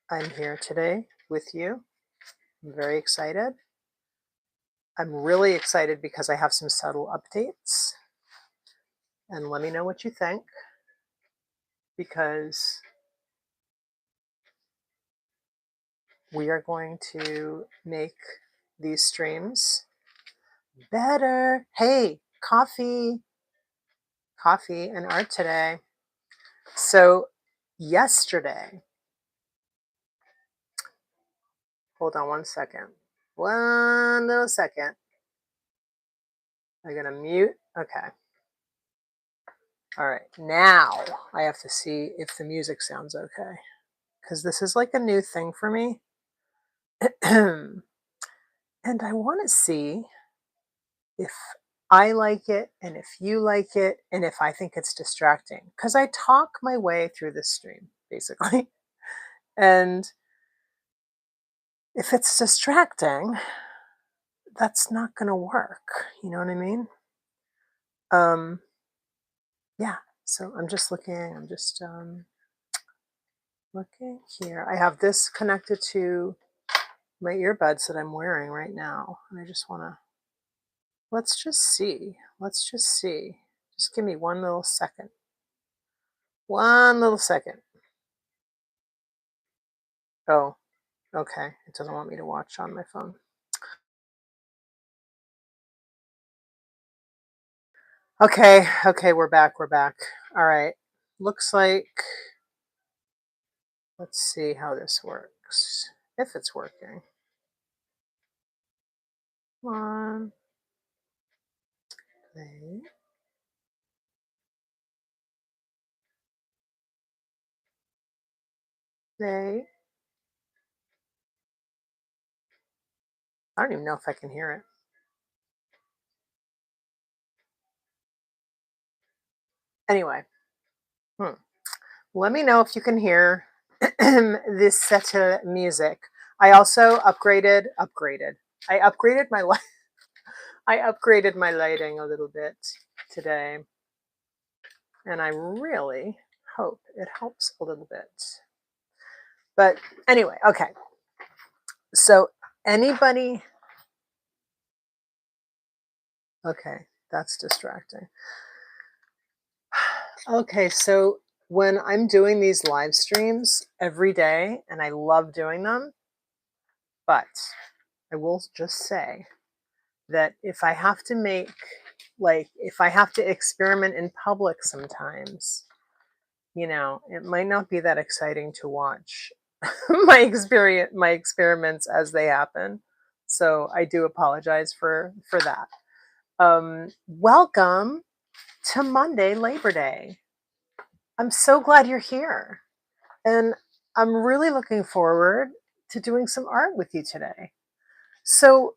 I'm here today with you. I'm very excited. I'm really excited because I have some subtle updates. And let me know what you think, because we are going to make these streams better. Hey, coffee and art today. So yesterday, hold on 1 second. 1 little second. I'm gonna mute. Okay. All right. Now I have to see if the music sounds okay, because this is like a new thing for me. And I want to see if I like it and if you like it and if I think it's distracting, because I talk my way through this stream basically. And if it's distracting, that's not going to work. You know what I mean? Um, yeah. So I'm just looking here. I have this connected to my earbuds that I'm wearing right now. And I just want to, let's just see. Let's just see. Just give me 1 little second. 1 little second. Oh, okay. It doesn't want me to watch on my phone. Okay, we're back. All right. Looks like, let's see how this works. If it's working. Come on. Play. Play. I don't even know if I can hear it. Anyway, let me know if you can hear this set of music. I also upgraded. I upgraded my I upgraded my lighting a little bit today, and I really hope it helps a little bit. But anyway, okay. So anybody, okay, that's distracting. Okay, so when I'm doing these live streams every day, and I love doing them, but I will just say that if I have to make, like, if I have to experiment in public sometimes, you know, it might not be that exciting to watch my experiments as they happen. So I do apologize for that. Welcome to Monday, Labor Day. I'm so glad you're here. And I'm really looking forward to doing some art with you today. So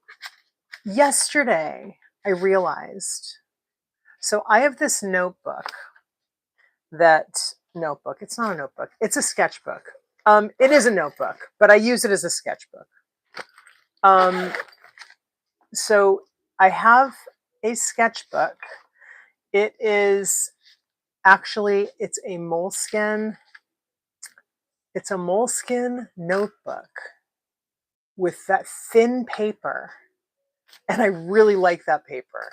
yesterday I realized, so I have this notebook it's not a notebook, it's a sketchbook. It is a notebook, but I use it as a sketchbook. So I have a sketchbook. It is actually, it's a moleskin notebook with that thin paper. And I really like that paper.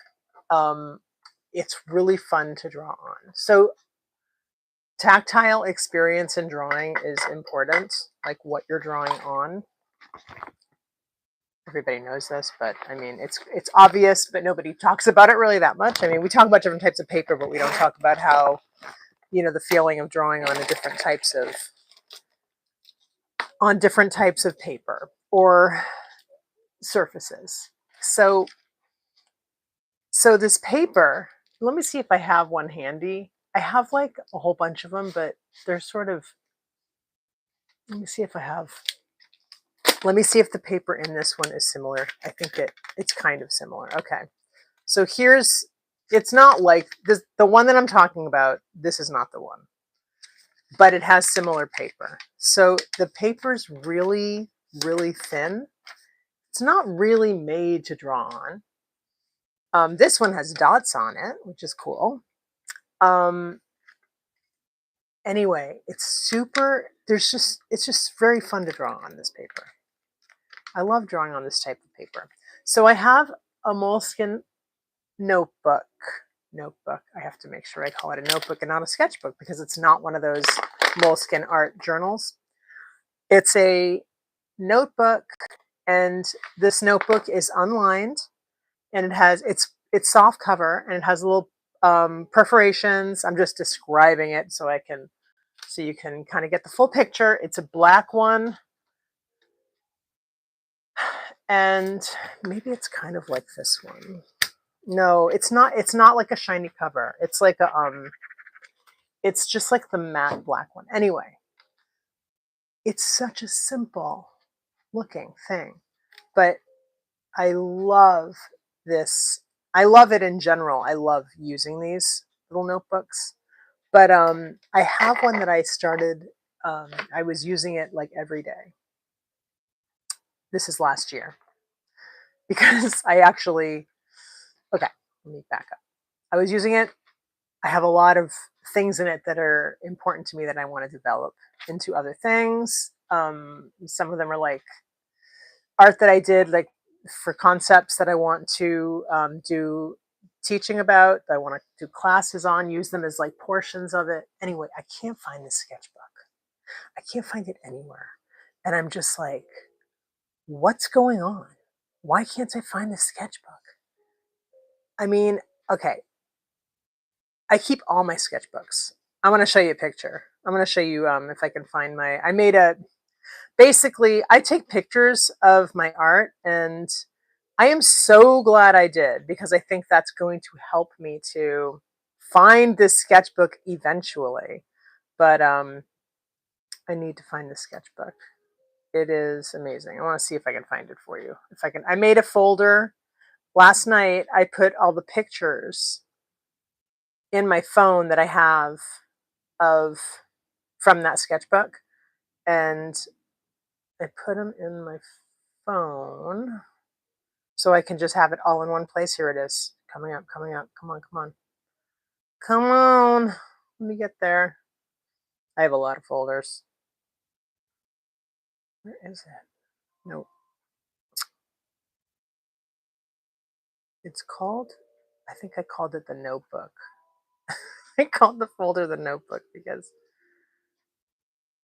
It's really fun to draw on. So tactile experience in drawing is important, like what you're drawing on. Everybody knows this, but I mean, it's obvious, but nobody talks about it really that much. I mean, we talk about different types of paper, but we don't talk about how, you know, the feeling of drawing on different types of paper or surfaces. So this paper, let me see if I have one handy. I have like a whole bunch of them, but they're sort of, let me see if the paper in this one is similar. I think it's kind of similar. Okay. So it's not like this, the one that I'm talking about, this is not the one, but it has similar paper. So the paper's really, really thin. It's not really made to draw on. This one has dots on it, which is cool. Anyway, it's just very fun to draw on this paper. I love drawing on this type of paper. So I have a moleskin notebook. I have to make sure I call it a notebook and not a sketchbook because it's not one of those moleskin art journals. It's a notebook, and this notebook is unlined, and it's soft cover, and it has little perforations. I'm just describing it so you can kind of get the full picture. It's a black one, and maybe it's kind of like this one. No, it's not. It's not like a shiny cover. It's like a it's just like the matte black one. Anyway, it's such a simple looking thing, but I love this. I love it in general. I love using these little notebooks, but I have one that I started. I was using it like every day. This is last year because I actually. Okay, let me back up. I was using it. I have a lot of things in it that are important to me that I want to develop into other things. Some of them are like art that I did, like for concepts that I want to do teaching about, that I want to do classes on, use them as like portions of it. Anyway, I can't find this sketchbook. I can't find it anywhere. And I'm just like, what's going on? Why can't I find this sketchbook? I mean, okay, I keep all my sketchbooks. I want to show you a picture. I'm going to show you if I can find basically, I take pictures of my art, and I am so glad I did because I think that's going to help me to find this sketchbook eventually. But I need to find this sketchbook. It is amazing. I want to see if I can find it for you. If I can, I made a folder last night. I put all the pictures in my phone that I have of from that sketchbook, and I put them in my phone so I can just have it all in one place. Here it is. Coming up, coming up. Come on, come on. Come on. Let me get there. I have a lot of folders. Where is it? Nope. It's called, I think I called it the notebook. I called the folder the notebook because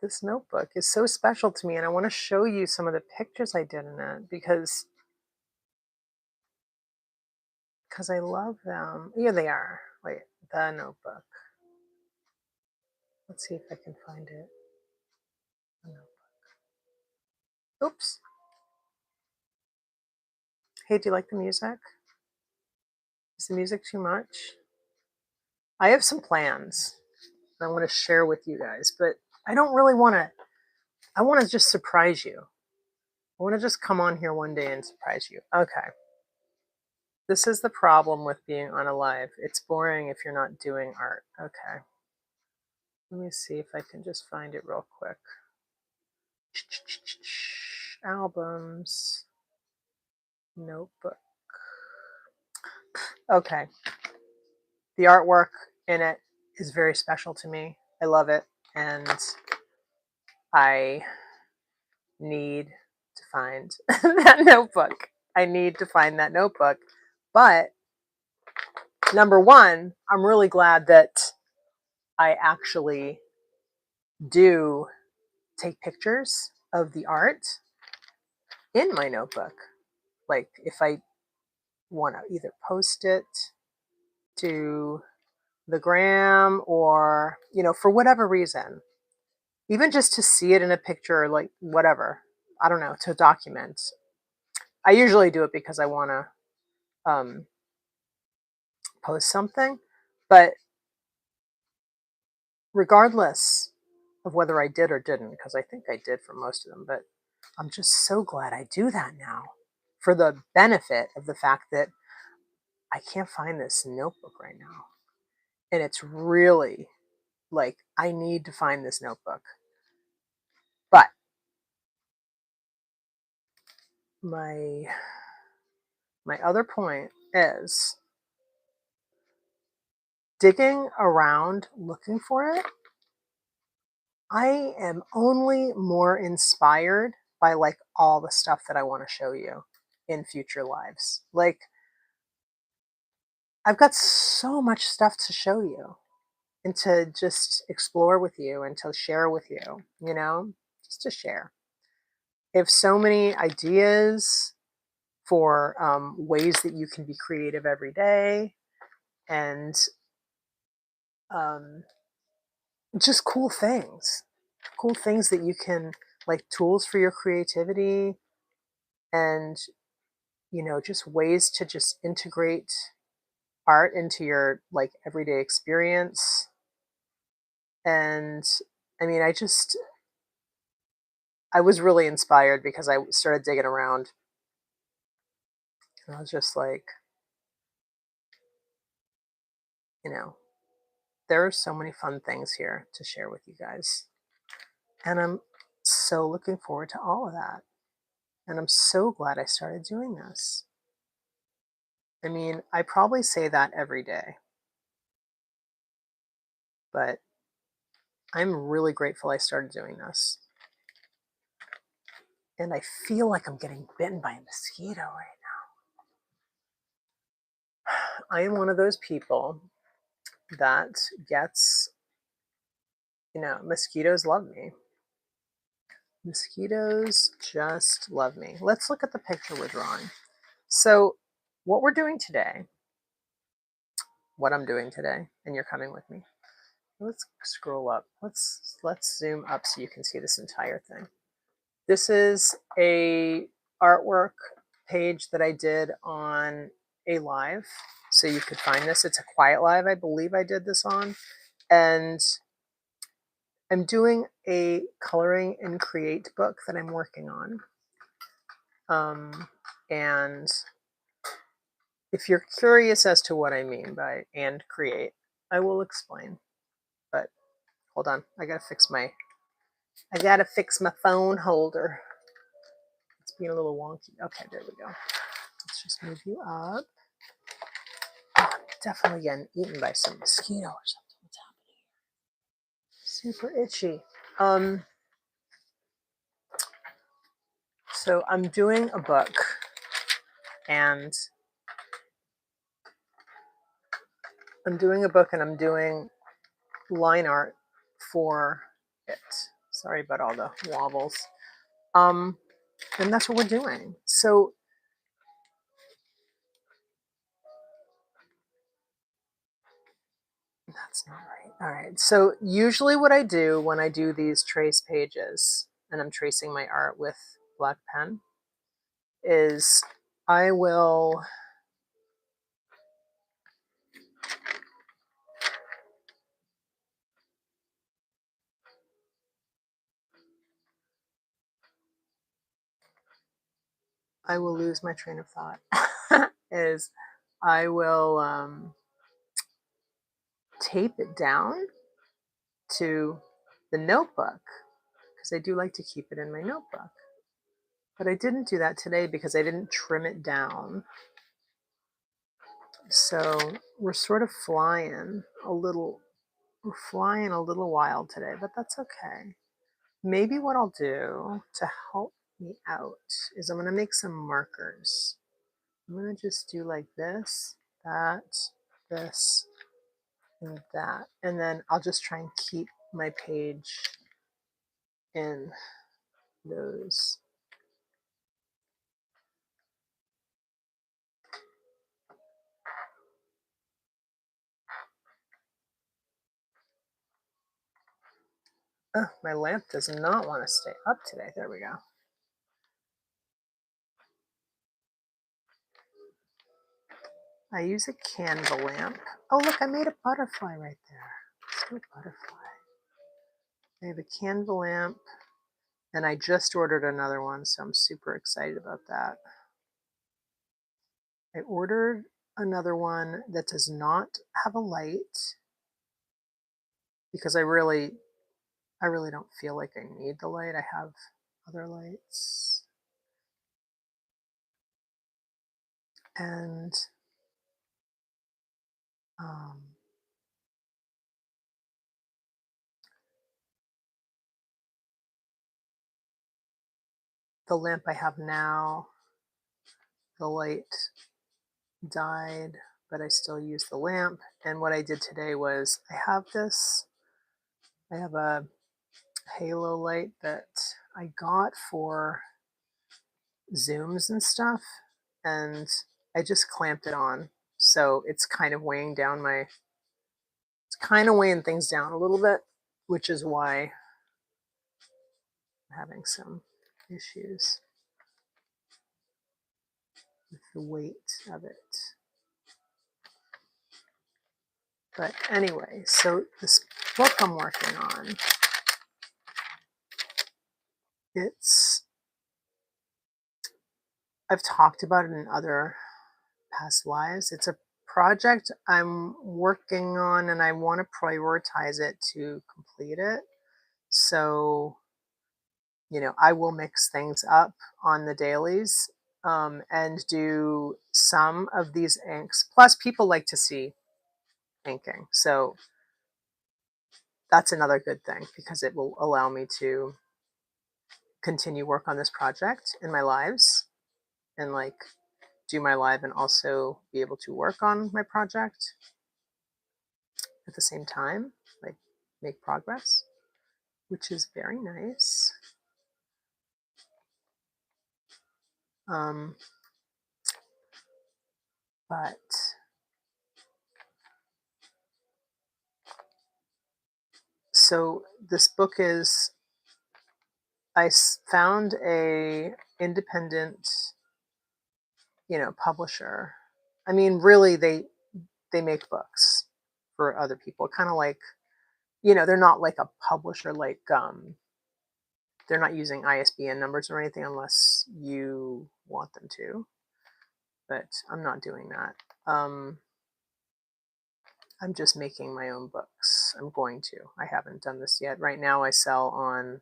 this notebook is so special to me, and I want to show you some of the pictures I did in it because I love them. Here they are. Wait, the notebook. Let's see if I can find it. Oops. Hey, do you like the music? Is the music too much? I have some plans I want to share with you guys, but I don't really want to. I want to just surprise you. I want to just come on here one day and surprise you. Okay. This is the problem with being on a live. It's boring if you're not doing art. Okay. Let me see if I can just find it real quick. Albums. Notebook. Okay. The artwork in it is very special to me. I love it. And I need to find that notebook. I need to find that notebook. But number one, I'm really glad that I actually do take pictures of the art in my notebook. Like if I want to either post it to the gram or, for whatever reason, even just to see it in a picture, like whatever, I don't know, to document. I usually do it because I want to post something, but regardless of whether I did or didn't, because I think I did for most of them, but I'm just so glad I do that now for the benefit of the fact that I can't find this notebook right now. And it's really like, I need to find this notebook. But my other point is digging around looking for it I am only more inspired by like all the stuff that I want to show you in future lives. Like, I've got so much stuff to show you and to just explore with you and to share with you, you know, just to share. I have so many ideas for ways that you can be creative every day and um, just cool things that you can, like tools for your creativity and, you know, just ways to just integrate art into your like everyday experience. And I mean, I was really inspired because I started digging around and I was just like, you know, there are so many fun things here to share with you guys. And I'm so looking forward to all of that. And I'm so glad I started doing this. I mean, I probably say that every day, but I'm really grateful I started doing this. And I feel like I'm getting bitten by a mosquito right now. I am one of those people that gets, you know, mosquitoes love me. Mosquitoes just love me. Let's look at the picture we're drawing. So, what we're doing today, what I'm doing today, and you're coming with me. Let's scroll up. Let's zoom up so you can see this entire thing. This is a artwork page that I did on a live, so you could find this. It's a quiet live, I believe I did this on, and I'm doing a coloring and create book that I'm working on. And if you're curious as to what I mean by and create, I will explain. But hold on, I gotta fix my phone holder. It's being a little wonky. Okay, there we go. Let's just move you up. Oh, I'm definitely getting eaten by some mosquito or something. What's happening? Super itchy. So I'm doing a book and I'm doing line art for it. Sorry about all the wobbles. And that's what we're doing. So that's not right. All right. So usually what I do when I do these trace pages and I'm tracing my art with black pen is I will lose my train of thought. Is I will tape it down to the notebook because I do like to keep it in my notebook. But I didn't do that today because I didn't trim it down. So we're sort of flying a little wild today, but that's okay. Maybe what I'll do to help me out is I'm going to make some markers. I'm going to just do like this, that, this, and that. And then I'll just try and keep my page in those. Oh, my lamp does not want to stay up today. There we go. I use a candle lamp. Oh, look, I made a butterfly right there. Let's do a butterfly. I have a candle lamp, and I just ordered another one, so I'm super excited about that. I ordered another one that does not have a light because I really don't feel like I need the light. I have other lights. And the lamp I have now, the light died, but I still use the lamp. And what I did today was I have a halo light that I got for Zooms and stuff, and I just clamped it on. So it's kind of weighing things down a little bit, which is why I'm having some issues with the weight of it. But anyway, so this book I'm working on, I've talked about it in other past lives. It's a project I'm working on and I want to prioritize it to complete it. So, I will mix things up on the dailies and do some of these inks. Plus, people like to see inking. So that's another good thing because it will allow me to continue work on this project in my lives and do my live and also be able to work on my project at the same time, like make progress, which is very nice. But so this book is, I found a independent, publisher. I mean, really, they make books for other people, kind of like, they're not like a publisher, like they're not using ISBN numbers or anything unless you want them to. But I'm not doing that. I'm just making my own books. I'm going to. I haven't done this yet. Right now I sell on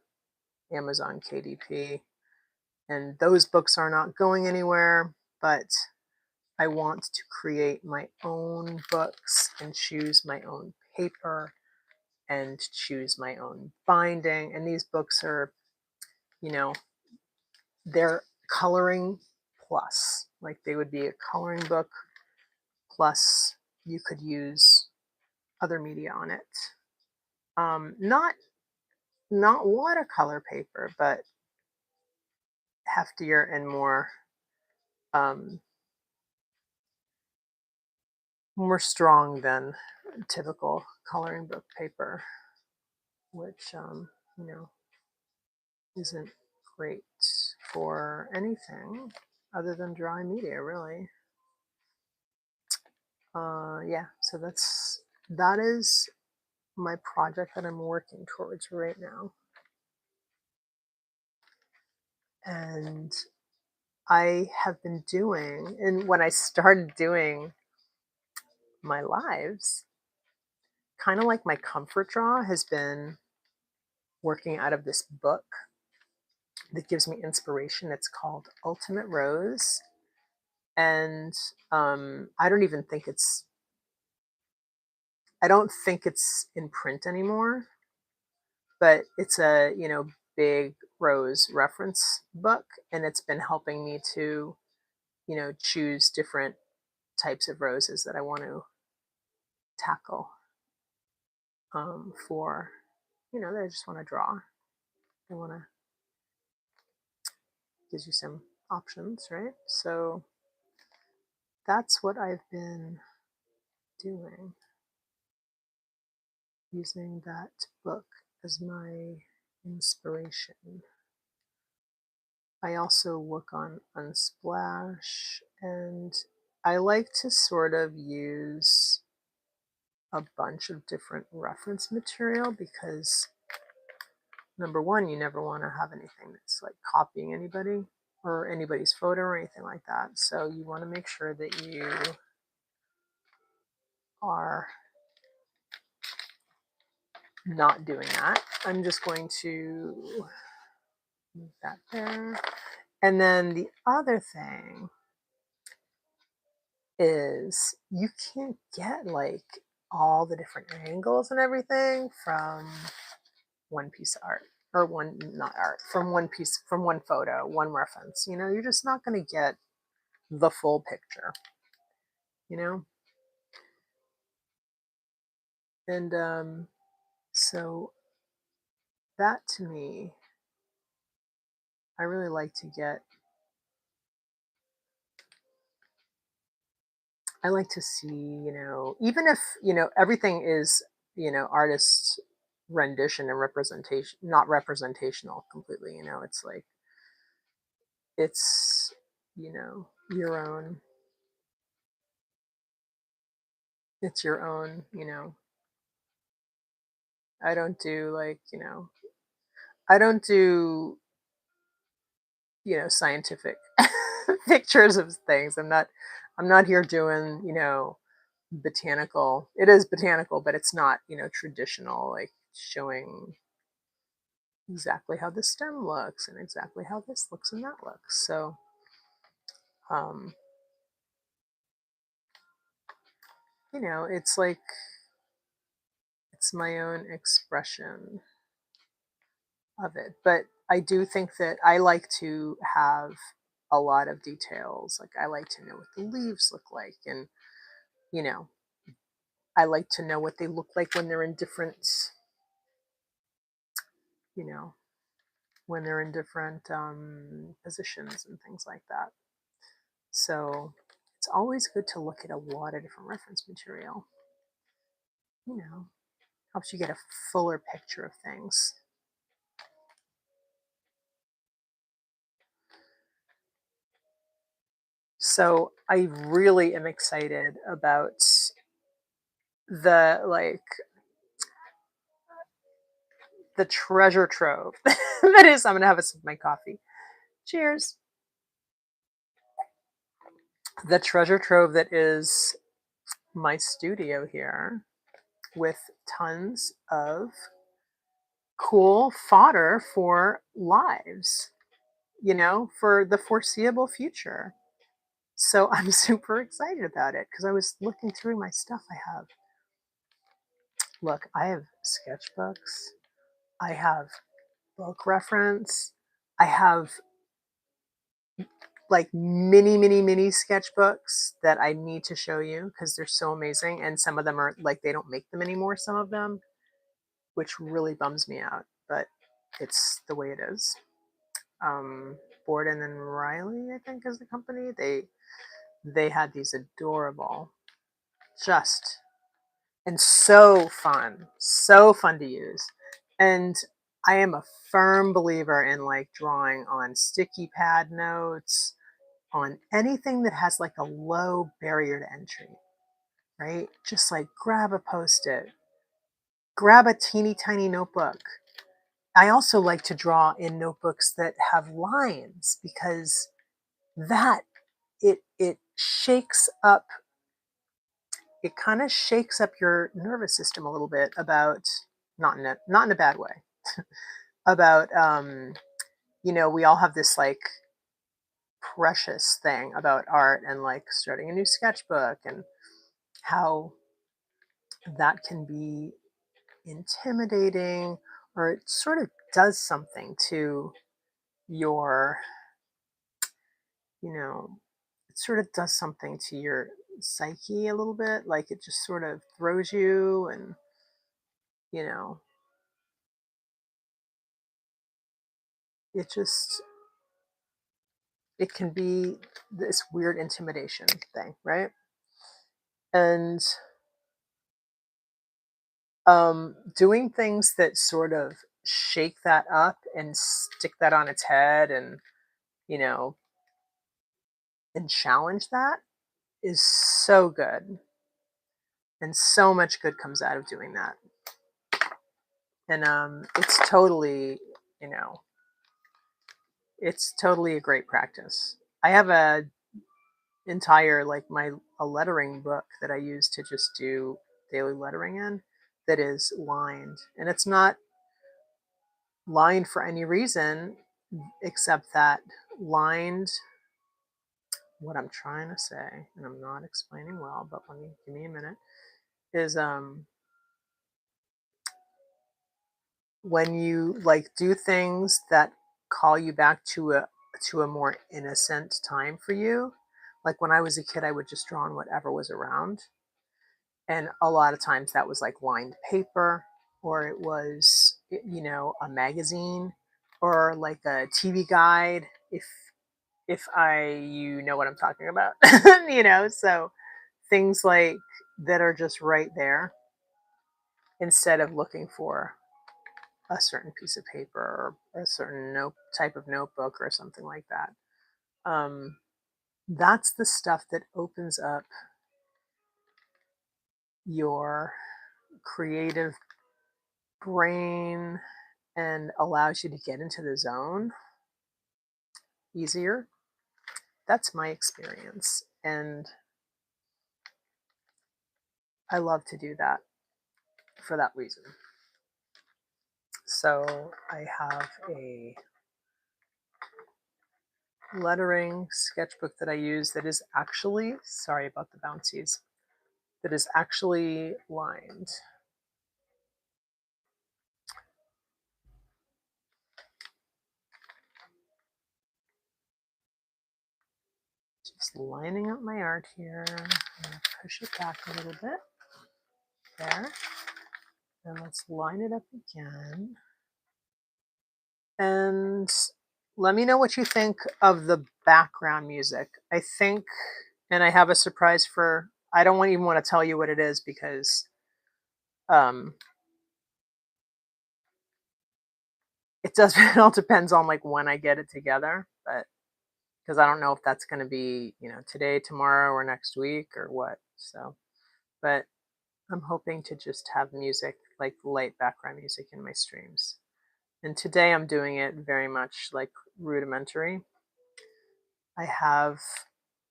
Amazon KDP, and those books are not going anywhere, but I want to create my own books and choose my own paper and choose my own binding. And these books are, they're coloring plus. Like they would be a coloring book plus you could use other media on it. Not watercolor paper, but heftier and more strong than typical coloring book paper, which isn't great for anything other than dry media, really. Yeah, so that is my project that I'm working towards right now. And I have been doing, and when I started doing my lives, kind of like my comfort draw has been working out of this book that gives me inspiration. It's called Ultimate Rose. And I don't think it's in print anymore, but it's a, big rose reference book. And it's been helping me to, choose different types of roses that I want to tackle for, that I just want to draw. I want to, gives you some options, right? So that's what I've been doing, using that book as my inspiration. I also work on Unsplash, and I like to sort of use a bunch of different reference material because number one, you never want to have anything that's like copying anybody or anybody's photo or anything like that. So you want to make sure that you are not doing that. I'm just going to move that there. And then the other thing is you can't get like all the different angles and everything from one piece of art. or one, not art, from one piece, from one photo, one reference. You know, you're just not going to get the full picture, you know? And so that to me, I really like to get, I like to see, you know, even if, you know, everything is, you know, artist's rendition and representation, not representational completely, you know, it's like, it's, you know, your own, it's your own, you know. I don't do like, you know, I don't do, you know, scientific pictures of things. I'm not here doing, you know, botanical. It is botanical, but it's not, you know, traditional, like showing exactly how the stem looks and exactly how this looks and that looks. So, um, you know, it's like, it's my own expression of it. But I do think that I like to have a lot of details. Like I like to know what the leaves look like, and you know, I like to know what they look like when they're in different, you know, when they're in different positions and things like that. So it's always good to look at a lot of different reference material. You know, helps you get a fuller picture of things. So I really am excited about the like the treasure trove that is. I'm gonna have a sip of my coffee. Cheers. The treasure trove that is my studio here, with tons of cool fodder for lives, you know, for the foreseeable future. So I'm super excited about it because I was looking through my stuff I have. Look, I have sketchbooks, I have book reference, I have like mini sketchbooks that I need to show you because they're so amazing. And some of them are like, they don't make them anymore, some of them, which really bums me out, but it's the way it is. Borden and Riley, I think, is the company. They had these adorable, just and so fun to use. And I am a firm believer in like drawing on sticky pad notes, on anything that has like a low barrier to entry, right? Just like grab a post-it, grab a teeny tiny notebook. I also like to draw in notebooks that have lines because that it shakes up, it kind of shakes up your nervous system a little bit about, not in a bad way, about you know, we all have this like precious thing about art and like starting a new sketchbook and how that can be intimidating, or it sort of does something to your, you know, it sort of does something to your psyche a little bit. Like it just sort of throws you, and, you know, it just, it can be this weird intimidation thing, right? And doing things that sort of shake that up and stick that on its head, and, you know, and challenge that is so good. And so much good comes out of doing that. And it's totally, you know, it's totally a great practice. I have a entire like my a lettering book that I use to just do daily lettering in, that is lined, and it's not lined for any reason except that lined, what I'm trying to say, and I'm not explaining well, but let me, give me a minute, is when you like do things that call you back to a more innocent time for you. Like when I was a kid, I would just draw on whatever was around. And a lot of times that was like lined paper, or it was, a magazine, or like a TV guide, if you know what I'm talking about. So things like that are just right there, instead of looking for a certain piece of paper or a certain type of notebook or something like that. That's the stuff that opens up your creative brain and allows you to get into the zone easier. That's my experience. And I love to do that for that reason. So I have a lettering sketchbook that I use that is actually, sorry about the bouncies, that is actually lined. Just lining up my art here. I'm going to push it back a little bit. There. And let's line it up again. And let me know what you think of the background music. I think, and I have a surprise for, I don't even want to tell you what it is because it does, it all depends on like when I get it together, but because I don't know if that's going to be, today, tomorrow, or next week or what. So, but I'm hoping to just have music, like light background music in my streams. And today I'm doing it very much like rudimentary. I have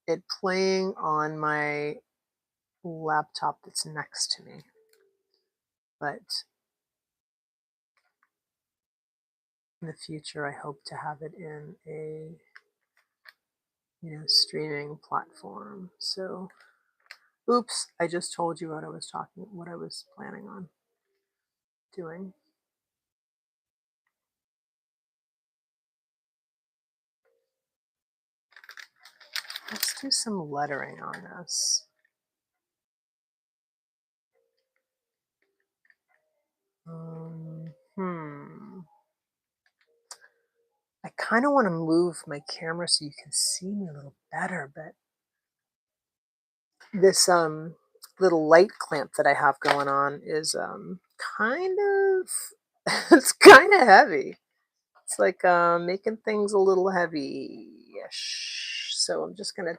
it playing on my laptop that's next to me. But in the future, I hope to have it in a, streaming platform. So, oops, I just told you what I was planning on doing. Let's do some lettering on this. I kind of want to move my camera so you can see me a little better, but this little light clamp that I have going on is kind of it's kind of heavy. It's like making things a little heavy-ish. So I'm just gonna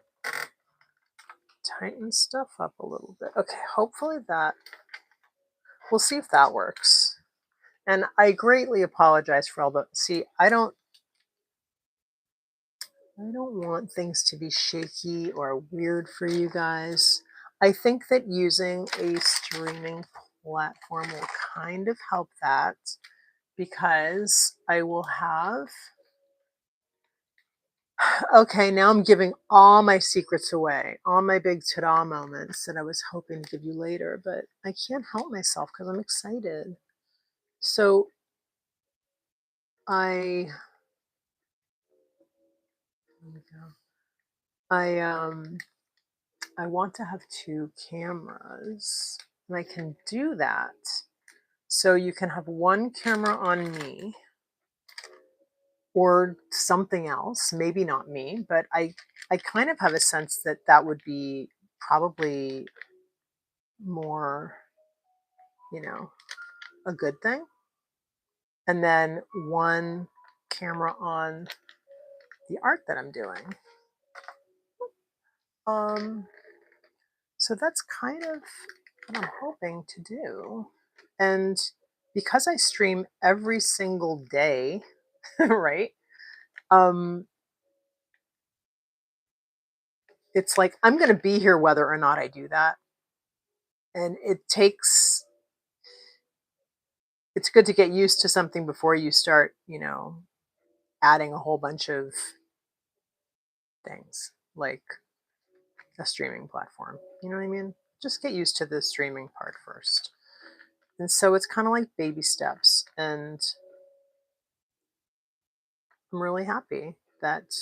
tighten stuff up a little bit. Okay, hopefully that, we'll see if that works. And I greatly apologize for all the, see, I don't want things to be shaky or weird for you guys. I think that using a streaming platform will kind of help that, because I will have, okay, now I'm giving all my secrets away, all my big ta-da moments that I was hoping to give you later, but I can't help myself because I'm excited. So I want to have two cameras, and I can do that. So you can have one camera on me or something else, maybe not me, but I kind of have a sense that that would be probably more, a good thing. And then one camera on the art that I'm doing. So that's kind of what I'm hoping to do. And because I stream every single day, right? It's like I'm going to be here whether or not I do that. And it's good to get used to something before you start, adding a whole bunch of things like a streaming platform. You know what I mean? Just get used to the streaming part first. And so it's kind of like baby steps. And I'm really happy that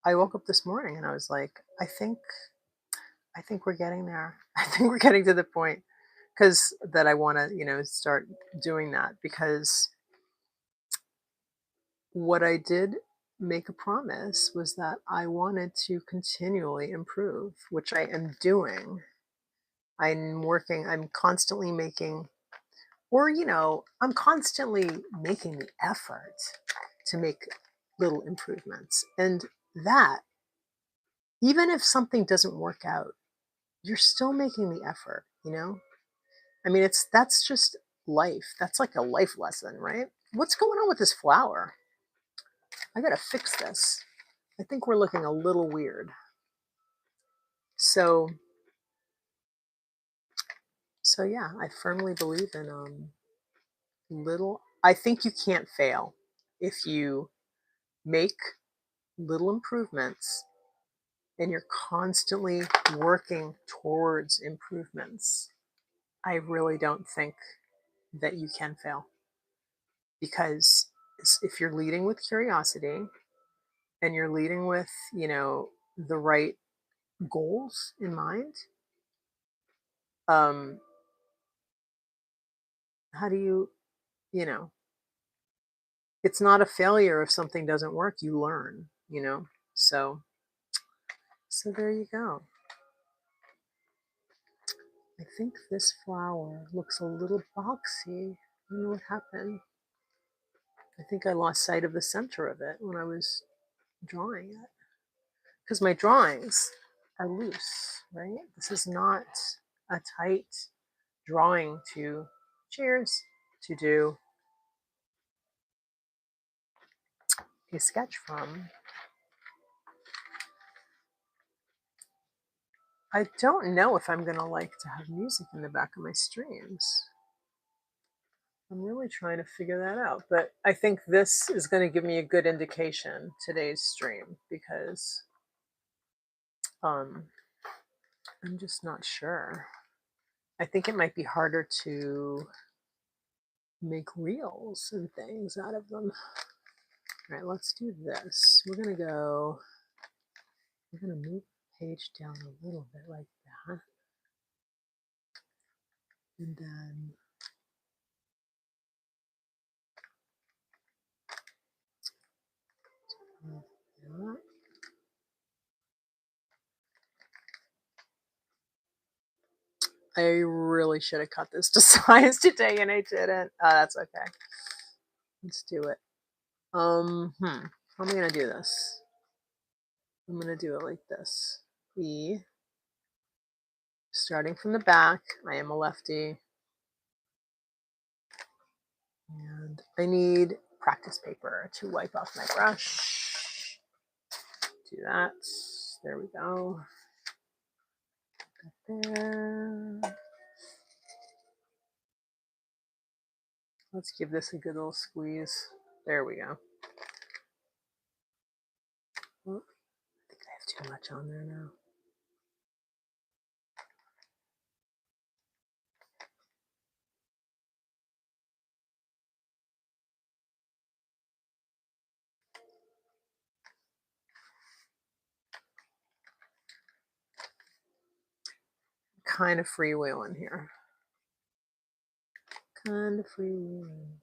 I woke up this morning and I was like, I think we're getting there. I think we're getting to the point because that I want to, start doing that, because what I did make a promise was that I wanted to continually improve, which I am doing. I'm constantly making, or, I'm constantly making the effort to make little improvements. And that, even if something doesn't work out, you're still making the effort. I mean, that's just life. That's like a life lesson, right? What's going on with this flower? I gotta fix this. I think we're looking a little weird. So, yeah, I firmly believe in I think you can't fail if you make little improvements and you're constantly working towards improvements. I really don't think that you can fail, because if you're leading with curiosity and you're leading with, the right goals in mind, um, how do you know, it's not a failure if something doesn't work. You learn. So, there you go. I think this flower looks a little boxy. I don't know what happened. I think I lost sight of the center of it when I was drawing it, because my drawings are loose, right? This is not a tight drawing to do a sketch from. I don't know if I'm going to like to have music in the back of my streams. I'm really trying to figure that out, but I think this is going to give me a good indication, today's stream, because I'm just not sure. I think it might be harder to make reels and things out of them. All right, let's do this. We're going to move the page down a little bit like that. And then that. I really should have cut this to size today and I didn't. That's okay. Let's do it. How am I going to do this? I'm going to do it like this. E. Starting from the back. I am a lefty. And I need practice paper to wipe off my brush. Do that. There we go. There. Let's give this a good little squeeze. There we go. Oh, I think I have too much on there now. Kind of freewheeling here. Kind of freewheeling.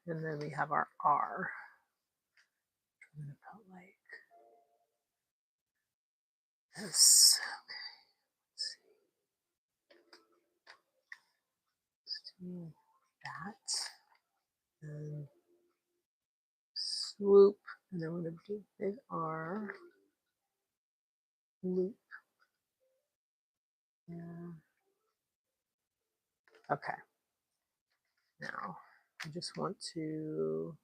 And then we have our R. I'm going to put like this. Okay, let's do that. And swoop. And then we're going to do big R. Loop. Yeah. Okay. Now, I just want to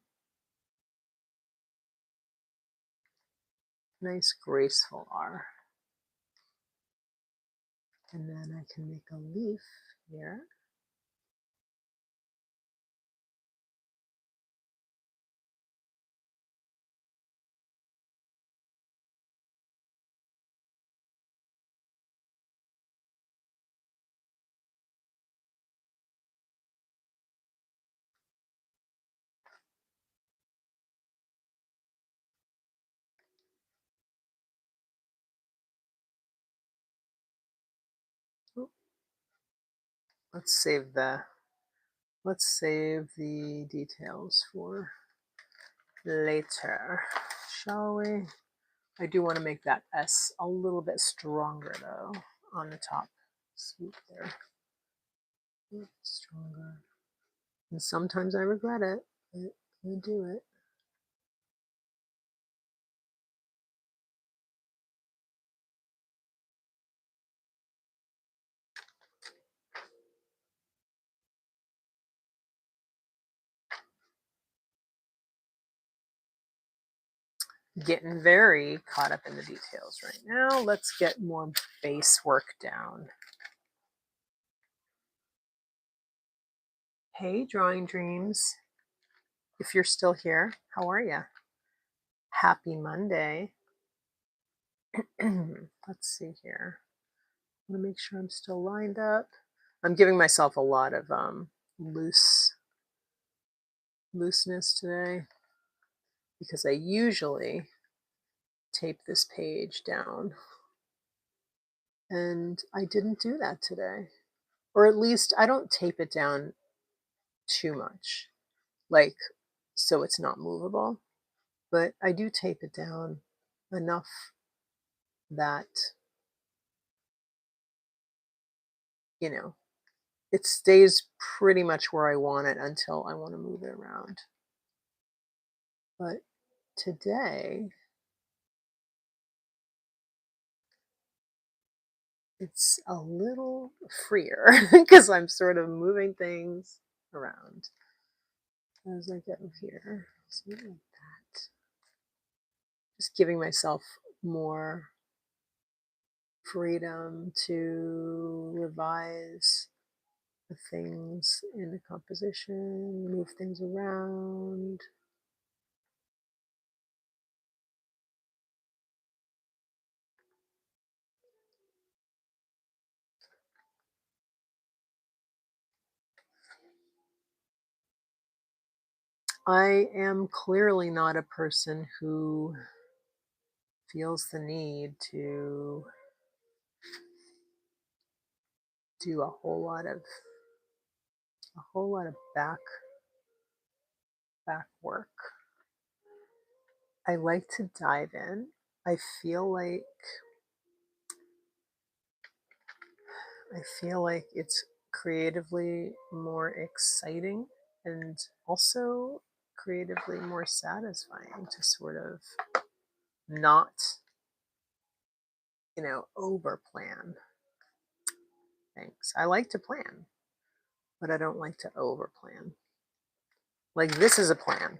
Nice graceful R. And then I can make a leaf here. Let's save the details for later, shall we? I do want to make that S a little bit stronger though on the top. Swoop there. A little bit stronger. And sometimes I regret it, but I do it. Getting very caught up in the details right now. Let's get more base work down. Hey, Drawing Dreams. If you're still here, how are you? Happy Monday. Let's see here. I want to make sure I'm still lined up. I'm giving myself a lot of looseness today because I usually tape this page down. And I didn't do that today. Or at least I don't tape it down too much, like so it's not movable. But I do tape it down enough that, you know, it stays pretty much where I want it until I want to move it around. But today, it's a little freer because I'm sort of moving things around as I go here. Something like that. Just giving myself more freedom to revise the things in the composition, move things around. I am clearly not a person who feels the need to do a whole lot of back work. I like to dive in. I feel like it's creatively more exciting and also creatively more satisfying to sort of not, over plan things. I like to plan, but I don't like to over plan. Like this is a plan,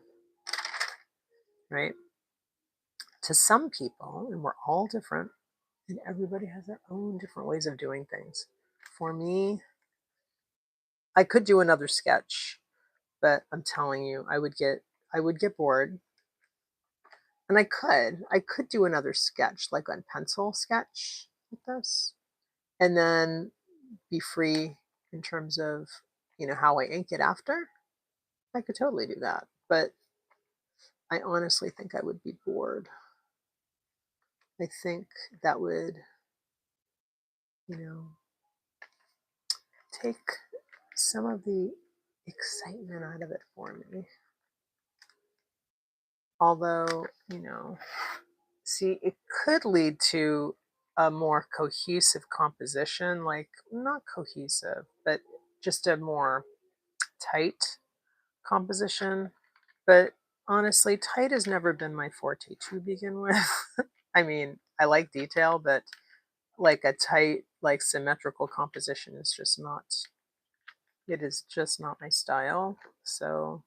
right? To some people, and we're all different, and everybody has their own different ways of doing things. For me, I could do another sketch, but I'm telling you, I would get bored. And I could do another sketch, like a pencil sketch like this, and then be free in terms of, how I ink it after. I could totally do that. But I honestly think I would be bored. I think that would, take some of the excitement out of it for me. Although, see, it could lead to a more cohesive composition, like not cohesive, but just a more tight composition. But honestly, tight has never been my forte to begin with. I mean, I like detail, but like a tight, like symmetrical composition is just not, it is just not my style. So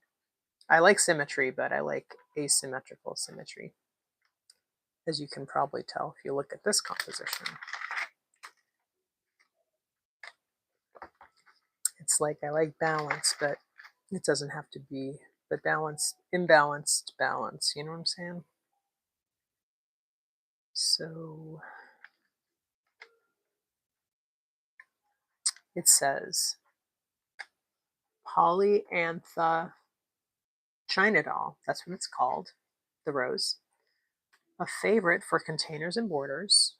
I like symmetry, but I like asymmetrical symmetry. as you can probably tell if you look at this composition. It's like I like balance, but it doesn't have to be the balance, imbalanced balance, you know what I'm saying? So it says polyantha China doll, that's what it's called, the rose. A favorite for containers and borders,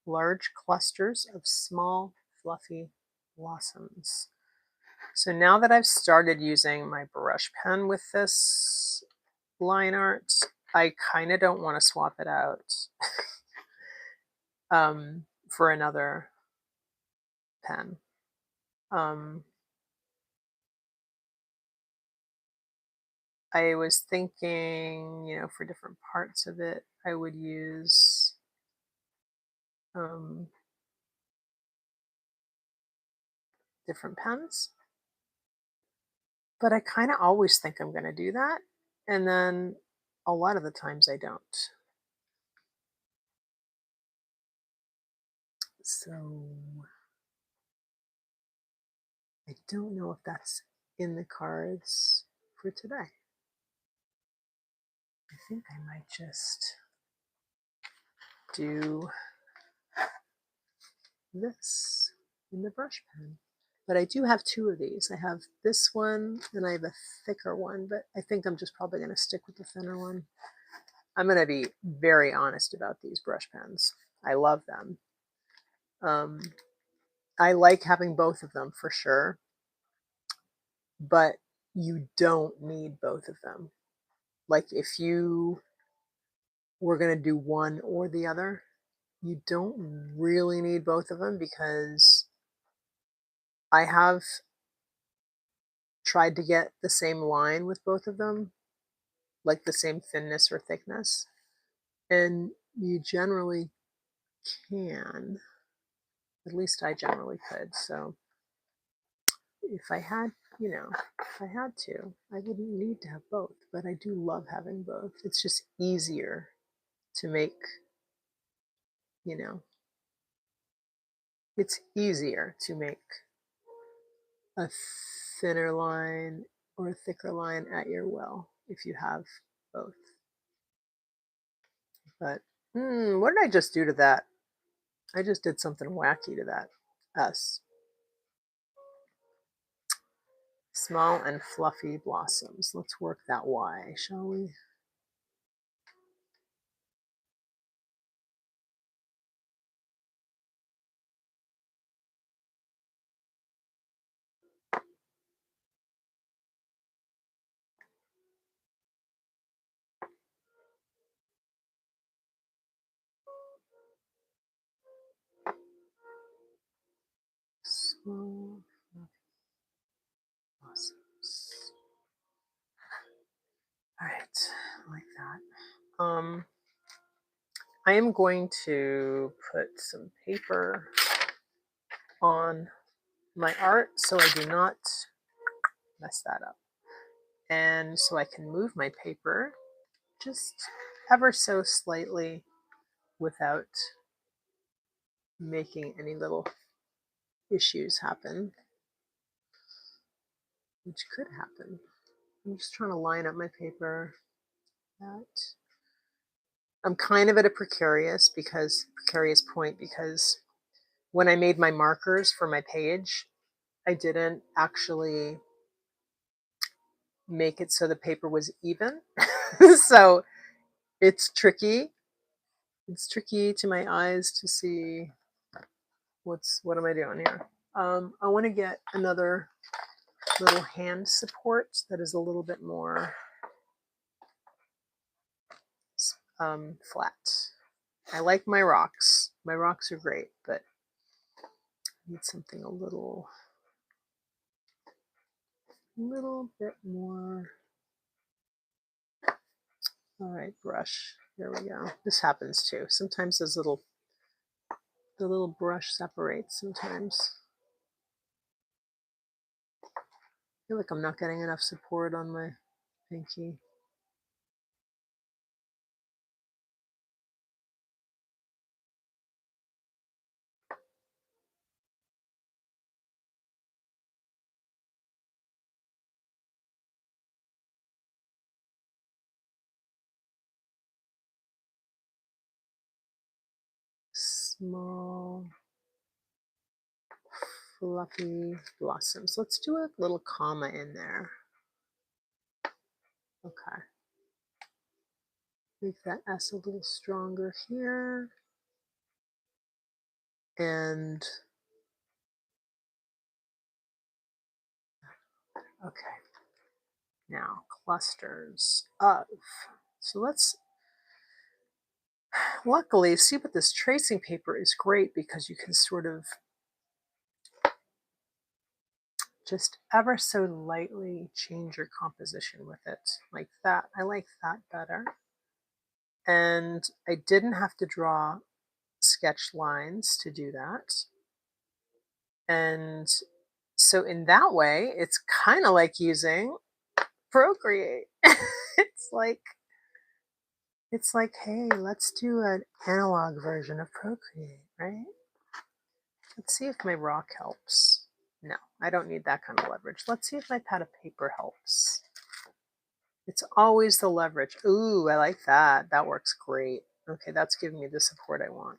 large clusters of small fluffy blossoms. So now that I've started using my brush pen with this line art, I kind of don't want to swap it out for another pen. I was thinking, you know, for different parts of it, I would use different pens. But I kind of always think I'm going to do that. And then a lot of the times I don't. So I don't know if that's in the cards for today. I think I might just do this in the brush pen. But I do have two of these. I have this one and I have a thicker one, but I think I'm just probably going to stick with the thinner one. I'm going to be very honest about these brush pens. I love them. I like having both of them for sure, but you don't need both of them. Like if you were going to do one or the other, you don't really need both of them, because I have tried to get the same line with both of them, like the same thinness or thickness, and you generally can. At least I generally could. So if I had, you know, if I had to, I wouldn't need to have both, but I do love having both. It's just easier to make, you know, it's easier to make a thinner line or a thicker line at your will if you have both. But what did I just do to that? I just did something wacky to that S. Small and fluffy blossoms. Let's work that Y, shall we? Small blossoms. All right, like that. I am going to put some paper on my art so I do not mess that up. And so I can move my paper just ever so slightly without making any little issues happen, which could happen. I'm just trying to line up my paper. I'm kind of at a precarious point, because when I made my markers for my page, I didn't actually make it so the paper was even. So it's tricky. It's tricky to my eyes to see what am I doing here. I want to get another little hand support that is a little bit more flat. I like my rocks. My rocks are great, but I need something a little bit more. All right, brush. There we go. This happens too. Sometimes the little brush separates sometimes. I feel like I'm not getting enough support on my pinky. small fluffy blossoms. Let's do a little comma in there. Okay. Make that S a little stronger here. And okay. Now clusters of. So let's, luckily, see, but this tracing paper is great because you can sort of just ever so lightly change your composition with it like that. I like that better. And I didn't have to draw sketch lines to do that. And so in that way, it's kind of like using Procreate. It's like, hey, let's do an analog version of Procreate, right? Let's see if my rock helps. No, I don't need that kind of leverage. Let's see if my pad of paper helps. It's always the leverage. Ooh, I like that. That works great. Okay, that's giving me the support I want.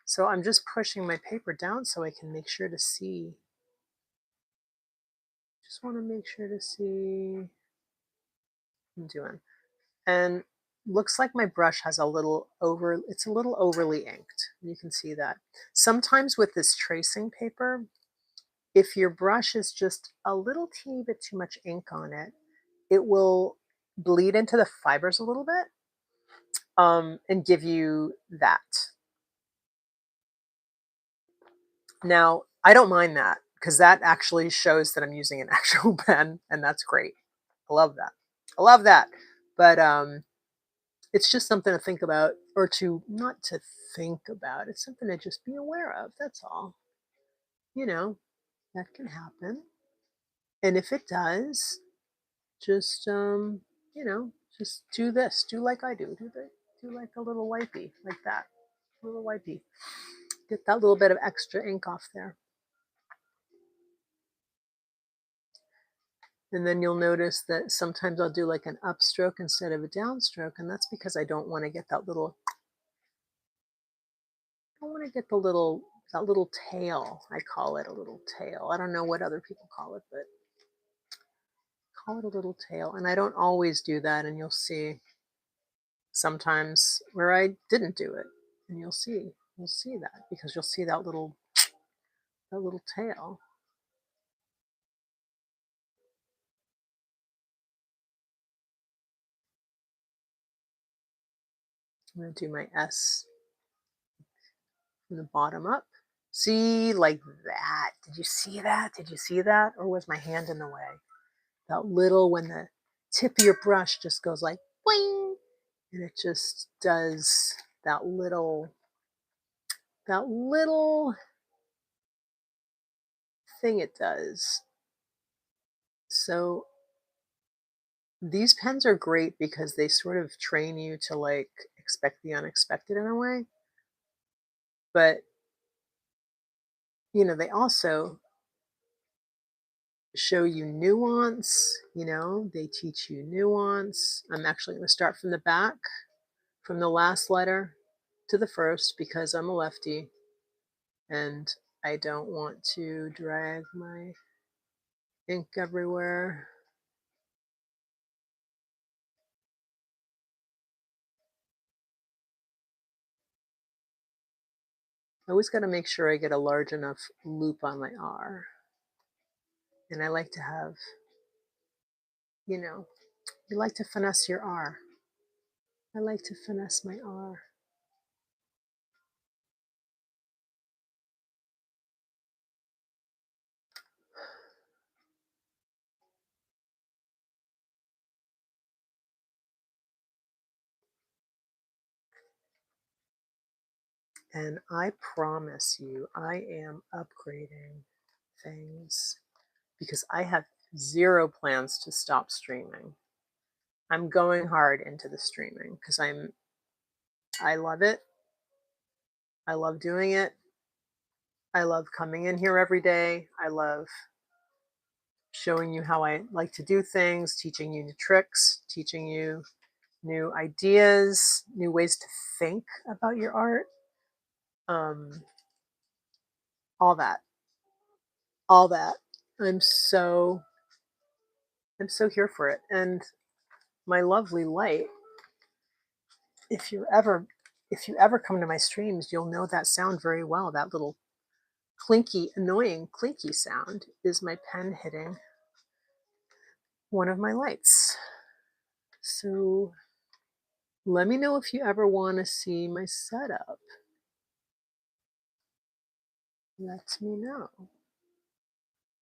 So I'm just pushing my paper down so I can make sure to see. Just want to make sure to see what I'm doing. And looks like my brush has a little it's a little overly inked. You can see that. Sometimes with this tracing paper, if your brush is just a little teeny bit too much ink on it, it will bleed into the fibers a little bit and give you that. Now, I don't mind that because that actually shows that I'm using an actual pen, and that's great. I love that. I love that. But it's just something to think about, or to not to think about. It's something to just be aware of. That's all. You know, that can happen. And if it does, just just do this. Do like I do. Do like a little wipey, like that. A little wipey. Get that little bit of extra ink off there. And then you'll notice that sometimes I'll do like an upstroke instead of a downstroke, and that's because I don't want to get that little, I want to get that little tail. I call it a little tail. I don't know what other people call it, but call it a little tail. And I don't always do that, and you'll see sometimes where I didn't do it, and you'll see that because you'll see that little tail. I'm going to do my S from the bottom up. See, like that. Did you see that? Did you see that? Or was my hand in the way? That little, when the tip of your brush just goes like boing, and it just does that little thing it does. So these pens are great because they sort of train you to like expect the unexpected in a way. But they also show you nuance, they teach you nuance. I'm actually going to start from the back, from the last letter to the first, because I'm a lefty and I don't want to drag my ink everywhere. I always got to make sure I get a large enough loop on my R. And I like to have, you like to finesse your R. I like to finesse my R. And I promise you, I am upgrading things because I have zero plans to stop streaming. I'm going hard into the streaming because I love it. I love doing it. I love coming in here every day. I love showing you how I like to do things, teaching you new tricks, teaching you new ideas, new ways to think about your art. all that, all that. I'm so here for it. And my lovely light, if you ever come to my streams, you'll know that sound very well. That little clinky, annoying clinky sound is my pen hitting one of my lights. So let me know if you ever want to see my setup. Let me know.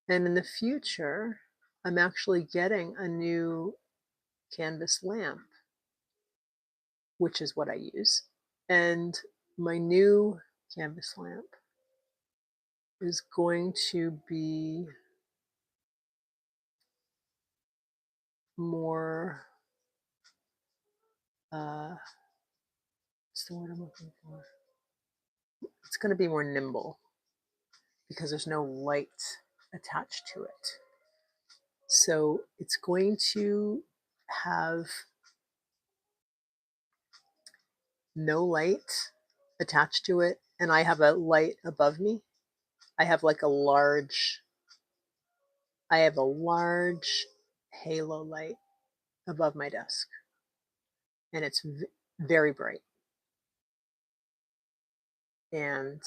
And in the future, I'm actually getting a new canvas lamp, which is what I use. And my new canvas lamp is going to be more, what's the word I'm looking for? It's going to be more nimble because there's no light attached to it. So it's going to have no light attached to it, and I have a light above me. I have like a large halo light above my desk, and it's very bright. And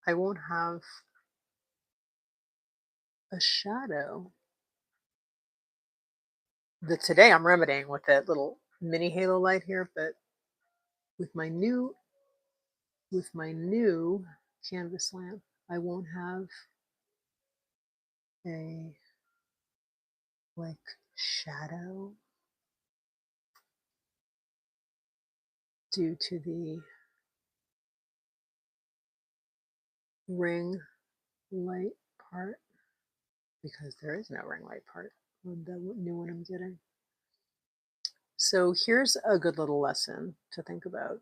I won't have a shadow. Today I'm remedying with that little mini halo light here, but with my new canvas lamp, I won't have a like shadow due to the ring light part, because there is no ring light part on the new one I'm getting. So here's a good little lesson to think about.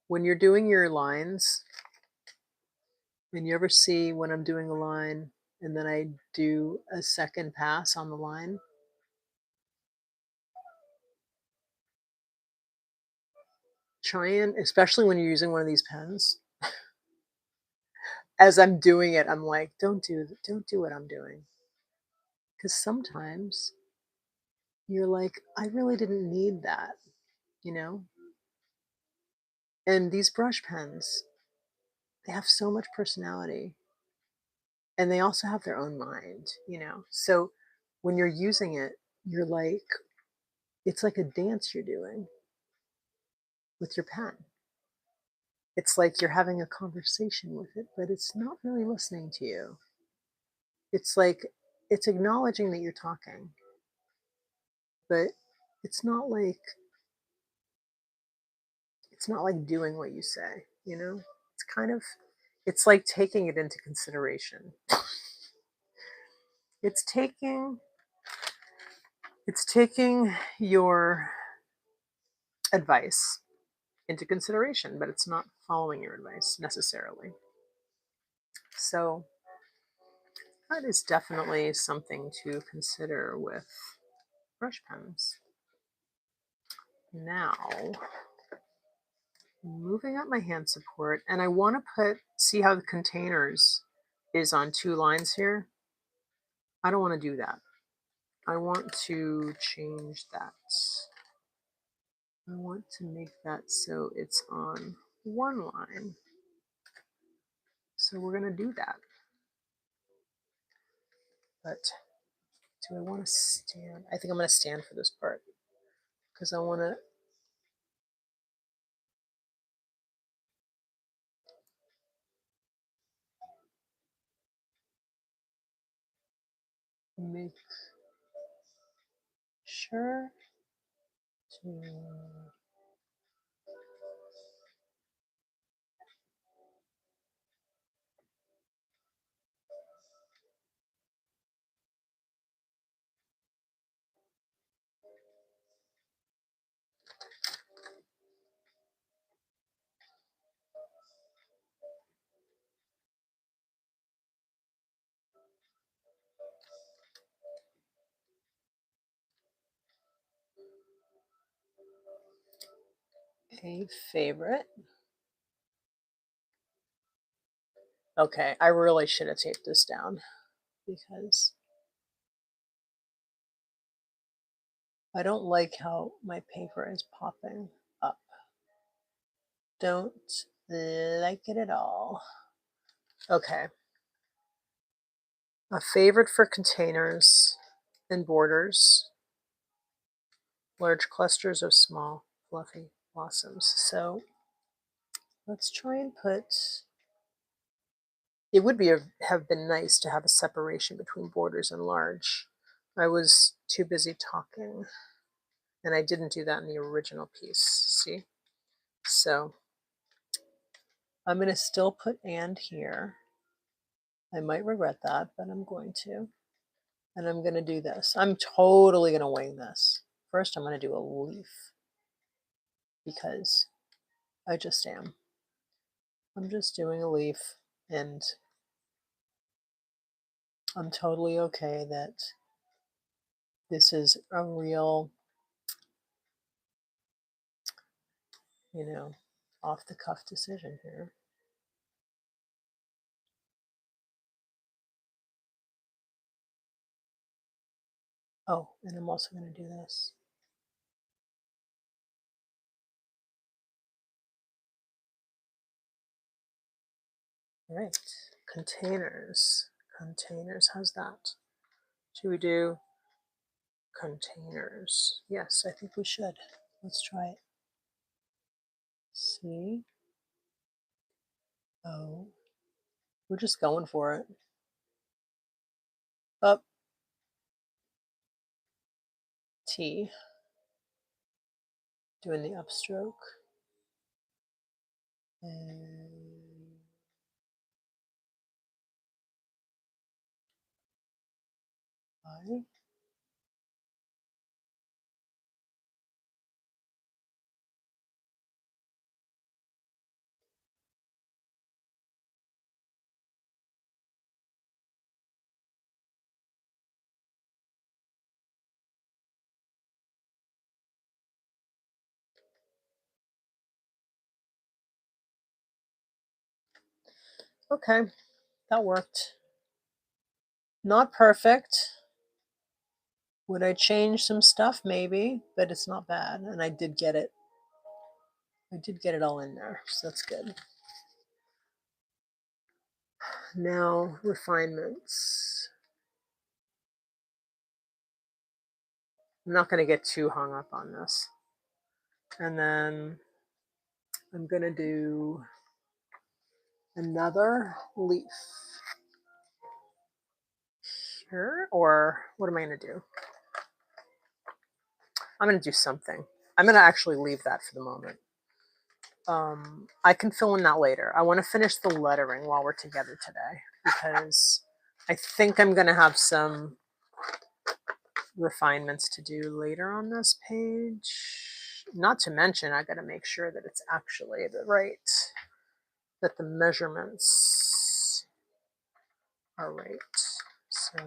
When you're doing your lines, and you ever see when I'm doing a line and then I do a second pass on the line, try and, especially when you're using one of these pens, as I'm doing it, I'm like, don't do what I'm doing. Because sometimes you're like, I really didn't need that, you know? And these brush pens, they have so much personality, and they also have their own mind, you know? So when you're using it, you're like, it's like a dance you're doing with your pen. It's like you're having a conversation with it, but it's not really listening to you. It's like it's acknowledging that you're talking, but it's not like doing what you say, you know? It's like taking it into consideration. It's taking your advice into consideration, but it's not following your advice necessarily. So that is definitely something to consider with brush pens. Now, moving up my hand support, and I want to see how the containers is on 2 lines here. I don't want to do that. I want to change that. I want to make that so it's on 1 line. So we're going to do that. But do I want to stand? I think I'm going to stand for this part because I want to make sure to A favorite. Okay, I really should have taped this down because I don't like how my paper is popping up. Don't like it at all. Okay. A favorite for containers and borders. Large clusters of small, fluffy blossoms. So let's try and put, it would have been nice to have a separation between borders and large. I was too busy talking, and I didn't do that in the original piece, see? So I'm going to still put and here. I might regret that, but I'm going to. And I'm going to do this. I'm totally going to wing this. First, I'm going to do a leaf because I just am. I'm just doing a leaf, and I'm totally okay that this is a real, you know, off the cuff decision here. Oh, and I'm also going to do this. All right, containers. Containers, how's that? Should we do containers? Yes, I think we should. Let's try it. C O. We're just going for it. Up. T. Doing the upstroke. And I. Okay, that worked. Not perfect. Would I change some stuff? Maybe, but it's not bad. And I did get it. I did get it all in there, so that's good. Now, refinements. I'm not going to get too hung up on this. And then I'm going to do another leaf here, or what am I going to do? I'm going to do something. I'm going to actually leave that for the moment. I can fill in that later. I want to finish the lettering while we're together today because I think I'm going to have some refinements to do later on this page. Not to mention, I got to make sure that it's actually that the measurements are right. So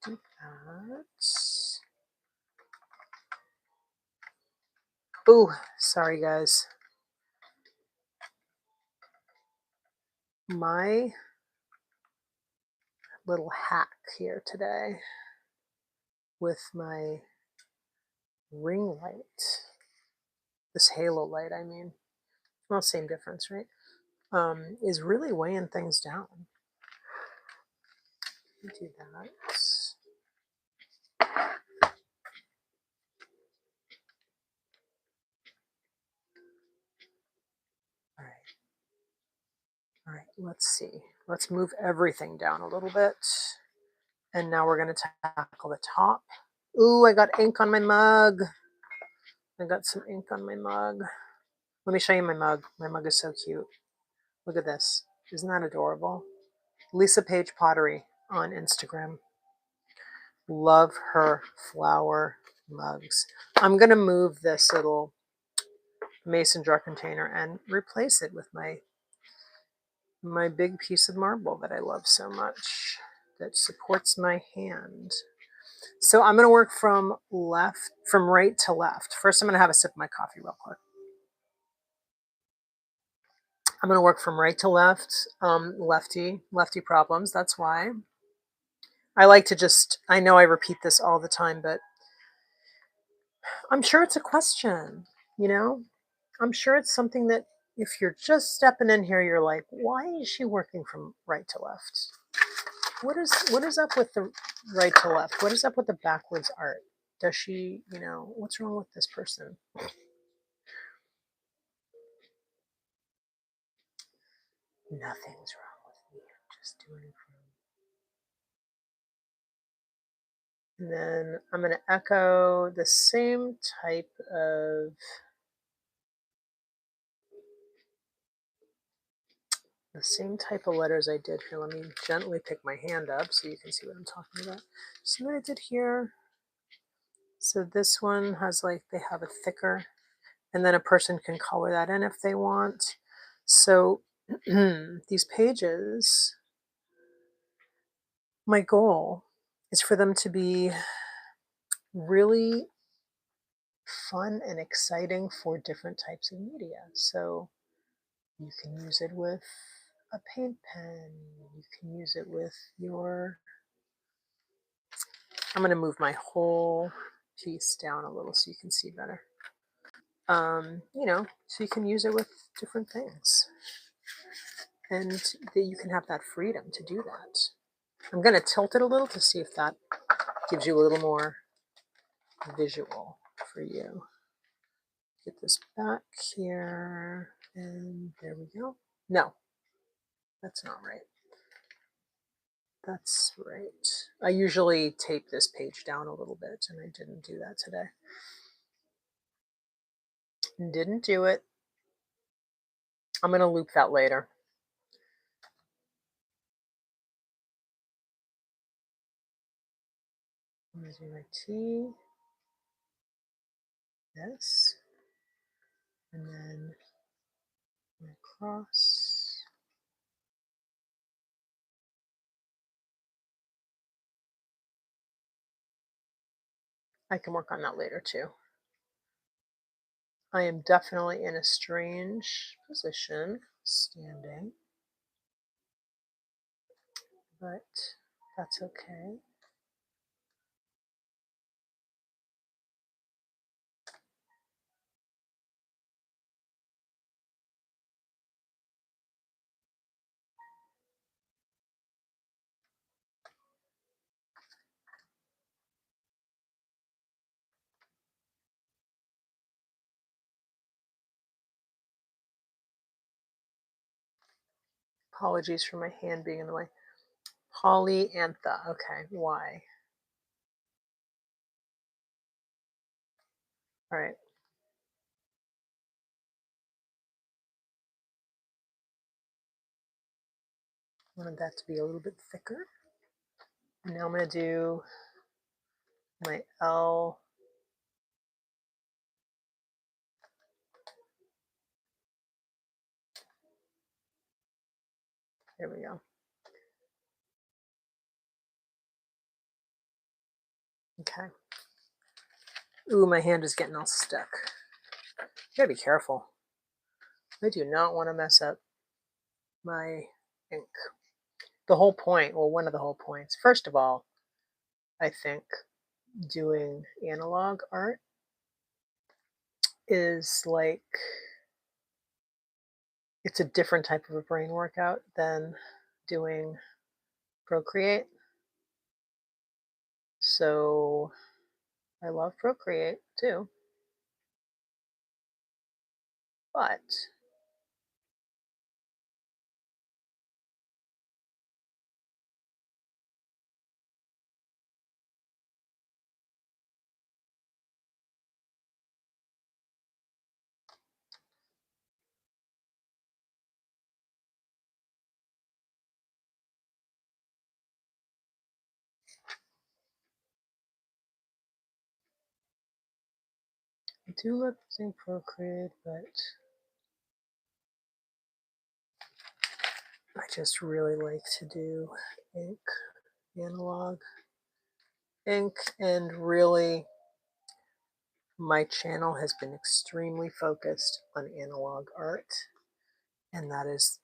do that. Ooh, sorry guys. My little hack here today with my ring light, this halo light, I mean, well, same difference, right? Is really weighing things down. Do that. All right. All right, let's see. Let's move everything down a little bit. And now we're going to tackle the top. Ooh, I got ink on my mug. I got some ink on my mug. Let me show you my mug. My mug is so cute. Look at this. Isn't that adorable? Lisa Page Pottery on Instagram. Love her flower mugs. I'm going to move this little mason jar container and replace it with my big piece of marble that I love so much that supports my hand. So I'm going to work from right to left. First, I'm going to have a sip of my coffee real quick. I'm going to work from right to left, lefty problems. That's why I like to just, I know I repeat this all the time, but I'm sure it's a question, you know? I'm sure it's something that if you're just stepping in here, you're like, why is she working from right to left? What is up with the right to left? What is up with the backwards art? Does she, what's wrong with this person? Nothing's wrong with me. I'm just doing it from. And then I'm going to echo the same type of letters I did here. Let me gently pick my hand up so you can see what I'm talking about. See what I did here? So this one has they have a thicker, and then a person can color that in if they want. So these pages, my goal is for them to be really fun and exciting for different types of media. So you can use it with a paint pen. You can use it with your, I'm going to move my whole piece down a little so you can see better. So you can use it with different things. And that you can have that freedom to do that. I'm going to tilt it a little to see if that gives you a little more visual for you. Get this back here, and there we go. No, that's not right. That's right. I usually tape this page down a little bit, and I didn't do that today. Didn't do it. I'm going to loop that later. I'm going to do my T, this, and then my cross. I can work on that later too. I am definitely in a strange position, standing, but that's okay. Apologies for my hand being in the way. Polyantha. Okay, why? All right. I wanted that to be a little bit thicker. And now I'm going to do my L. There we go. Okay. Ooh, my hand is getting all stuck. You gotta be careful. I do not want to mess up my ink. The whole point, well, one of the whole points, first of all, I think doing analog art is it's a different type of a brain workout than doing Procreate. So I love Procreate too, but I do love using Procreate, but I just really like to do ink, analog. ink, and really my channel has been extremely focused on analog art, and that is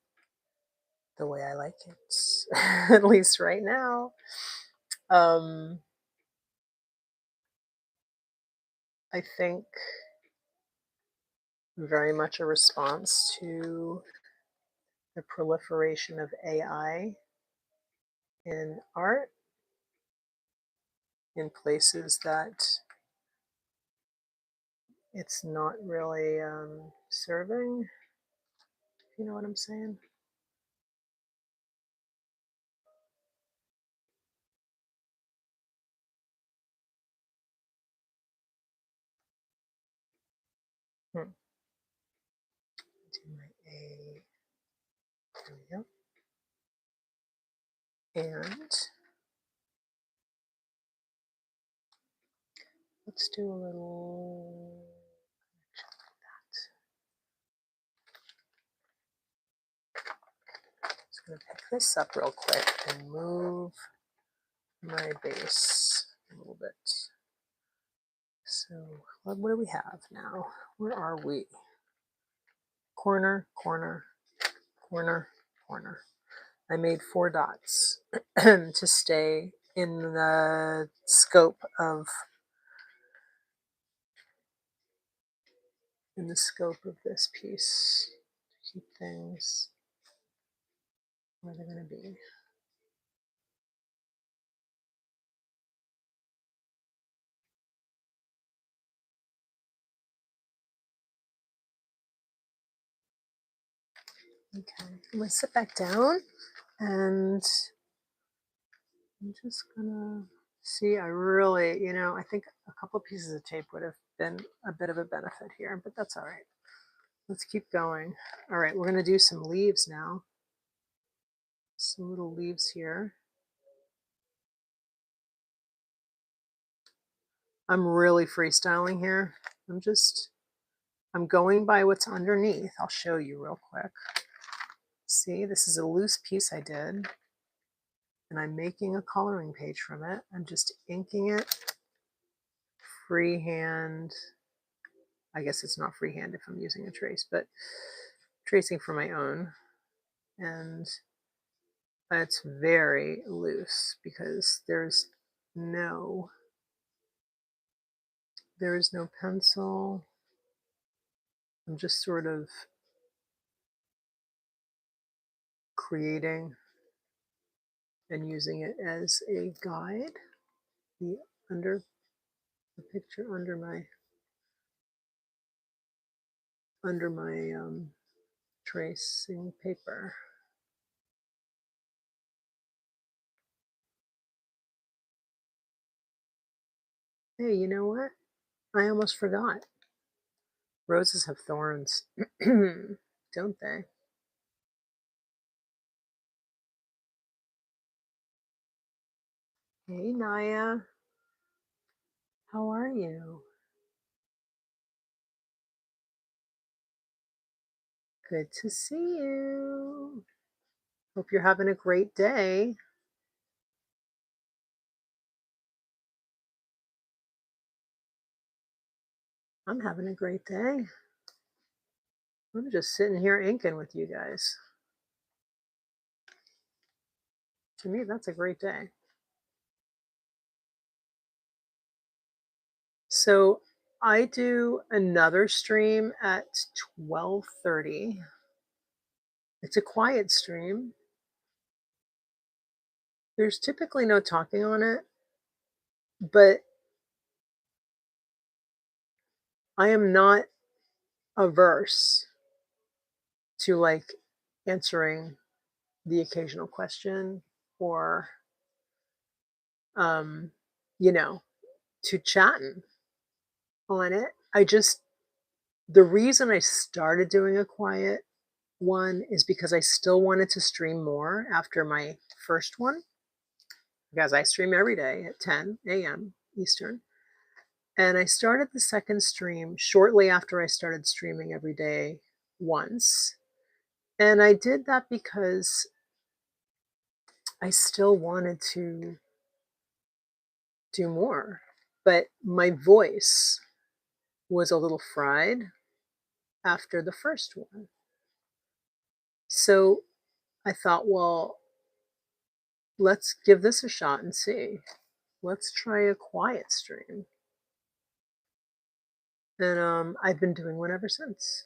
the way I like it, at least right now. I think very much a response to the proliferation of AI in art in places that it's not really serving, if you know what I'm saying. Do my A, there we go. And let's do a little connection like that. Just gonna pick this up real quick and move my base a little bit. So what do we have now? Where are we? Corner, corner, corner, corner. I made 4 dots to stay in the scope of this piece. Keep things where they're going to be. Okay, I'm going to sit back down and I'm just going to see. I really, I think a couple pieces of tape would have been a bit of a benefit here, but that's all right. Let's keep going. All right, we're going to do some leaves now. Some little leaves here. I'm really freestyling here. I'm going by what's underneath. I'll show you real quick. See, this is a loose piece I did, and I'm making a coloring page from it. I'm just inking it freehand. I guess it's not freehand if I'm using a trace, but tracing for my own. And it's very loose because there is no pencil. I'm just sort of creating and using it as a guide. The picture under my tracing paper. Hey, you know what? I almost forgot. Roses have thorns, don't they? Hey, Naya. How are you? Good to see you. Hope you're having a great day. I'm having a great day. I'm just sitting here inking with you guys. To me, that's a great day. So I do another stream at 12:30. It's a quiet stream. There's typically no talking on it, but I am not averse to like answering the occasional question or to chatting on it. The reason I started doing a quiet one is because I still wanted to stream more after my first one, because I stream every day at 10 a.m. Eastern. And I started the second stream shortly after I started streaming every day once. And I did that because I still wanted to do more. But my voice was a little fried after the first one. So I thought, well, let's give this a shot and see. Let's try a quiet stream. And I've been doing one ever since.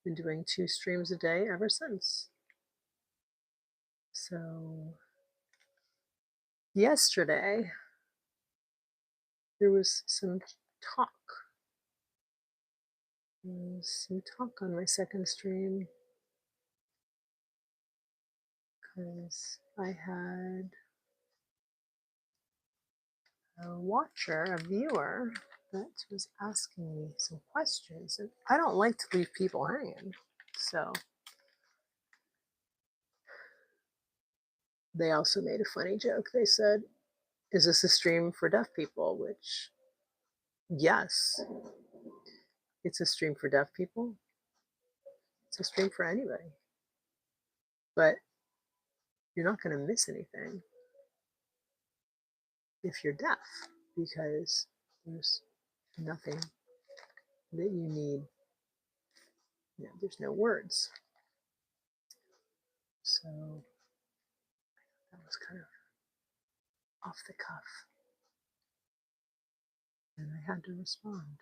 Been doing 2 streams a day ever since. So yesterday there was some talk. There was some talk on my second stream because I had a watcher, a viewer, that was asking me some questions, and I don't like to leave people hanging. So they also made a funny joke. They said, "Is this a stream for deaf people?" Which, yes, it's a stream for deaf people. It's a stream for anybody. But you're not going to miss anything if you're deaf, because there's nothing that you need. You know, there's no words. So that was kind of off the cuff. And I had to respond.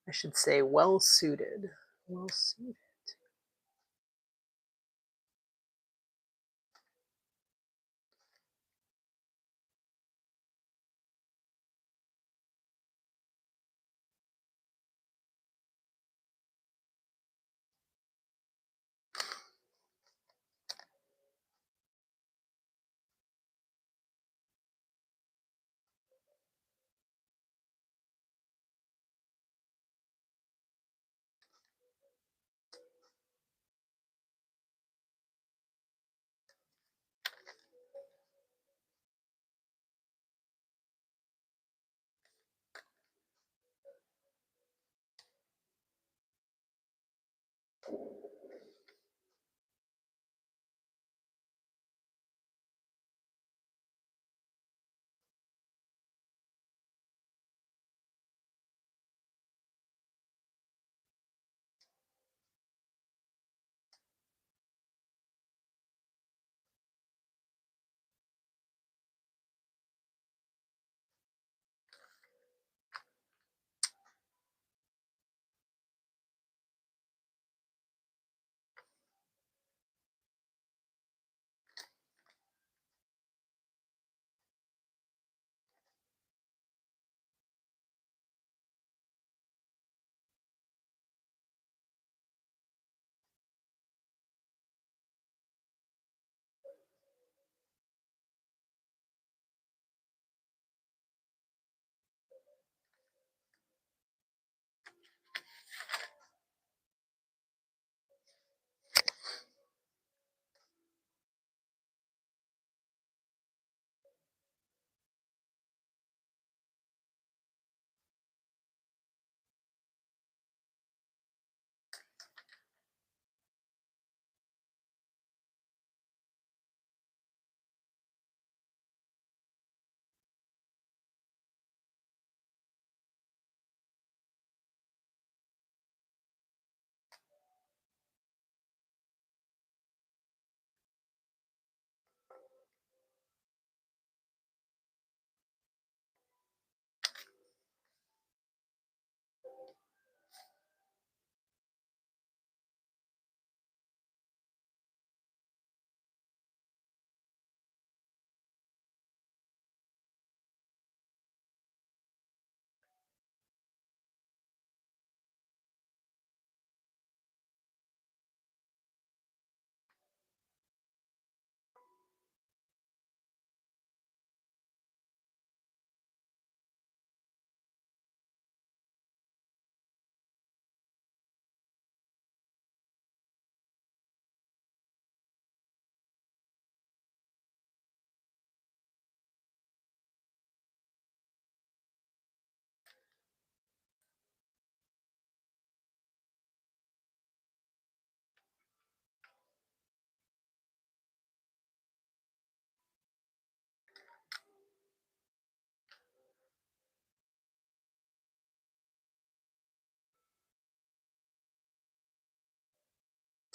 I should say well suited. Well suited.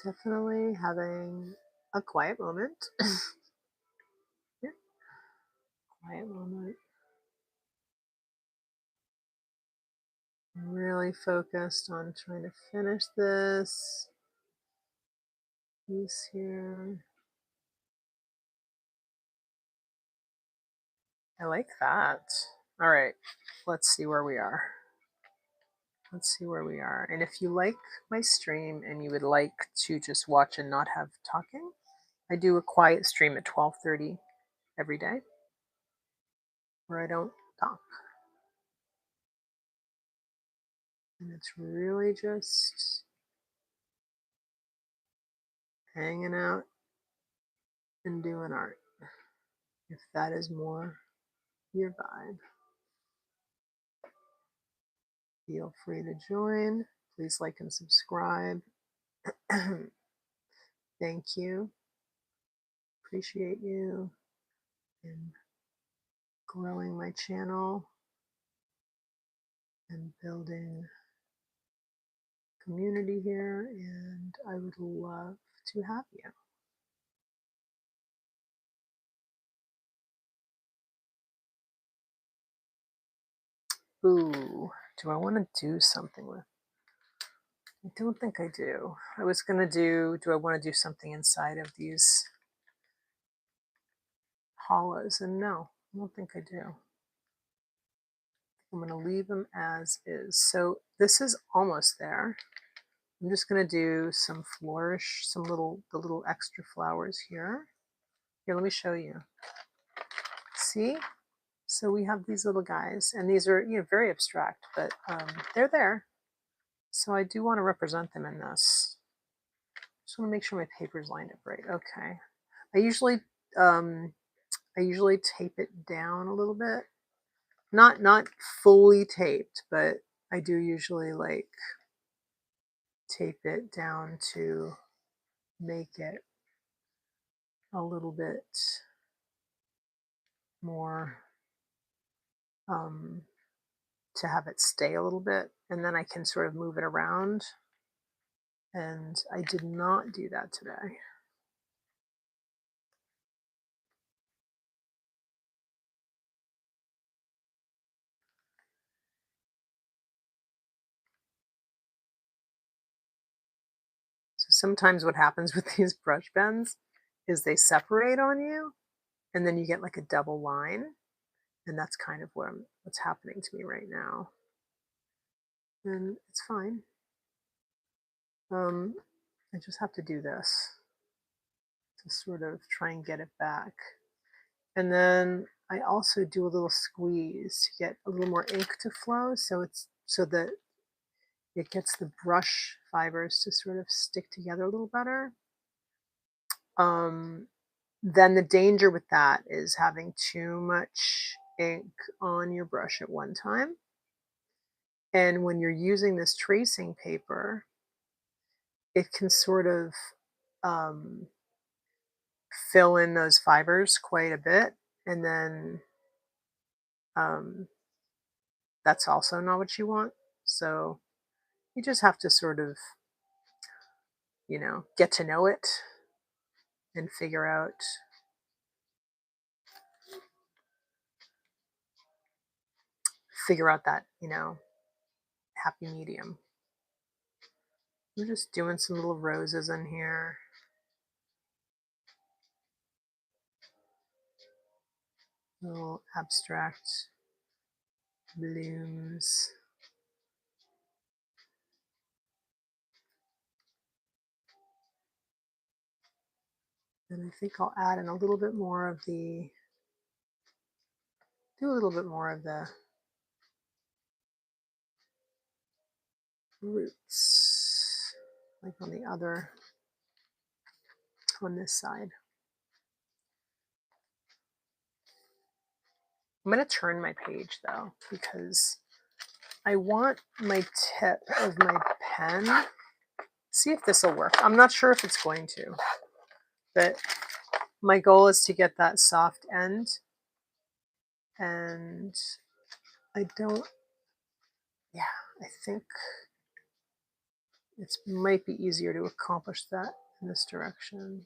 Definitely having a quiet moment. Yeah, quiet moment. I'm really focused on trying to finish this piece here. I like that. All right, let's see where we are. Let's see where we are. And if you like my stream and you would like to just watch and not have talking, I do a quiet stream at 12:30 every day where I don't talk. And it's really just hanging out and doing art. If that is more your vibe, feel free to join. Please like and subscribe. Thank you. Appreciate you in growing my channel and building community here, and I would love to have you. Ooh, do I want to do something with? I don't think I do. I was gonna do I want to do something inside of these hollows? And no, I don't think I do. I'm gonna leave them as is. So this is almost there. I'm just gonna do some flourish, the little extra flowers here. Here, let me show you. See? So we have these little guys, and these are, you know, very abstract, but they're there. So I do want to represent them in this. Just want to make sure my paper's lined up right. Okay. I usually tape it down a little bit. Not fully taped, but I do usually like tape it down to make it a little bit more to have it stay a little bit, and then I can sort of move it around. And I did not do that today. So sometimes what happens with these brush pens is they separate on you, and then you get like a double line, and that's kind of what's happening to me right now. And it's fine. I just have to do this to sort of try and get it back. And then I also do a little squeeze to get a little more ink to flow, so that it gets the brush fibers to sort of stick together a little better. Then the danger with that is having too much ink on your brush at one time. And when you're using this tracing paper, it can sort of fill in those fibers quite a bit. And then that's also not what you want. So you just have to sort of, you know, get to know it and figure out that, you know, happy medium. I'm just doing some little roses in here. Little abstract blooms. And I think I'll add in a little bit more of the, roots, like on this side. I'm going to turn my page though, because I want my tip of my pen, see if this will work. I'm not sure if it's going to, but my goal is to get that soft end, and I think It might be easier to accomplish that in this direction.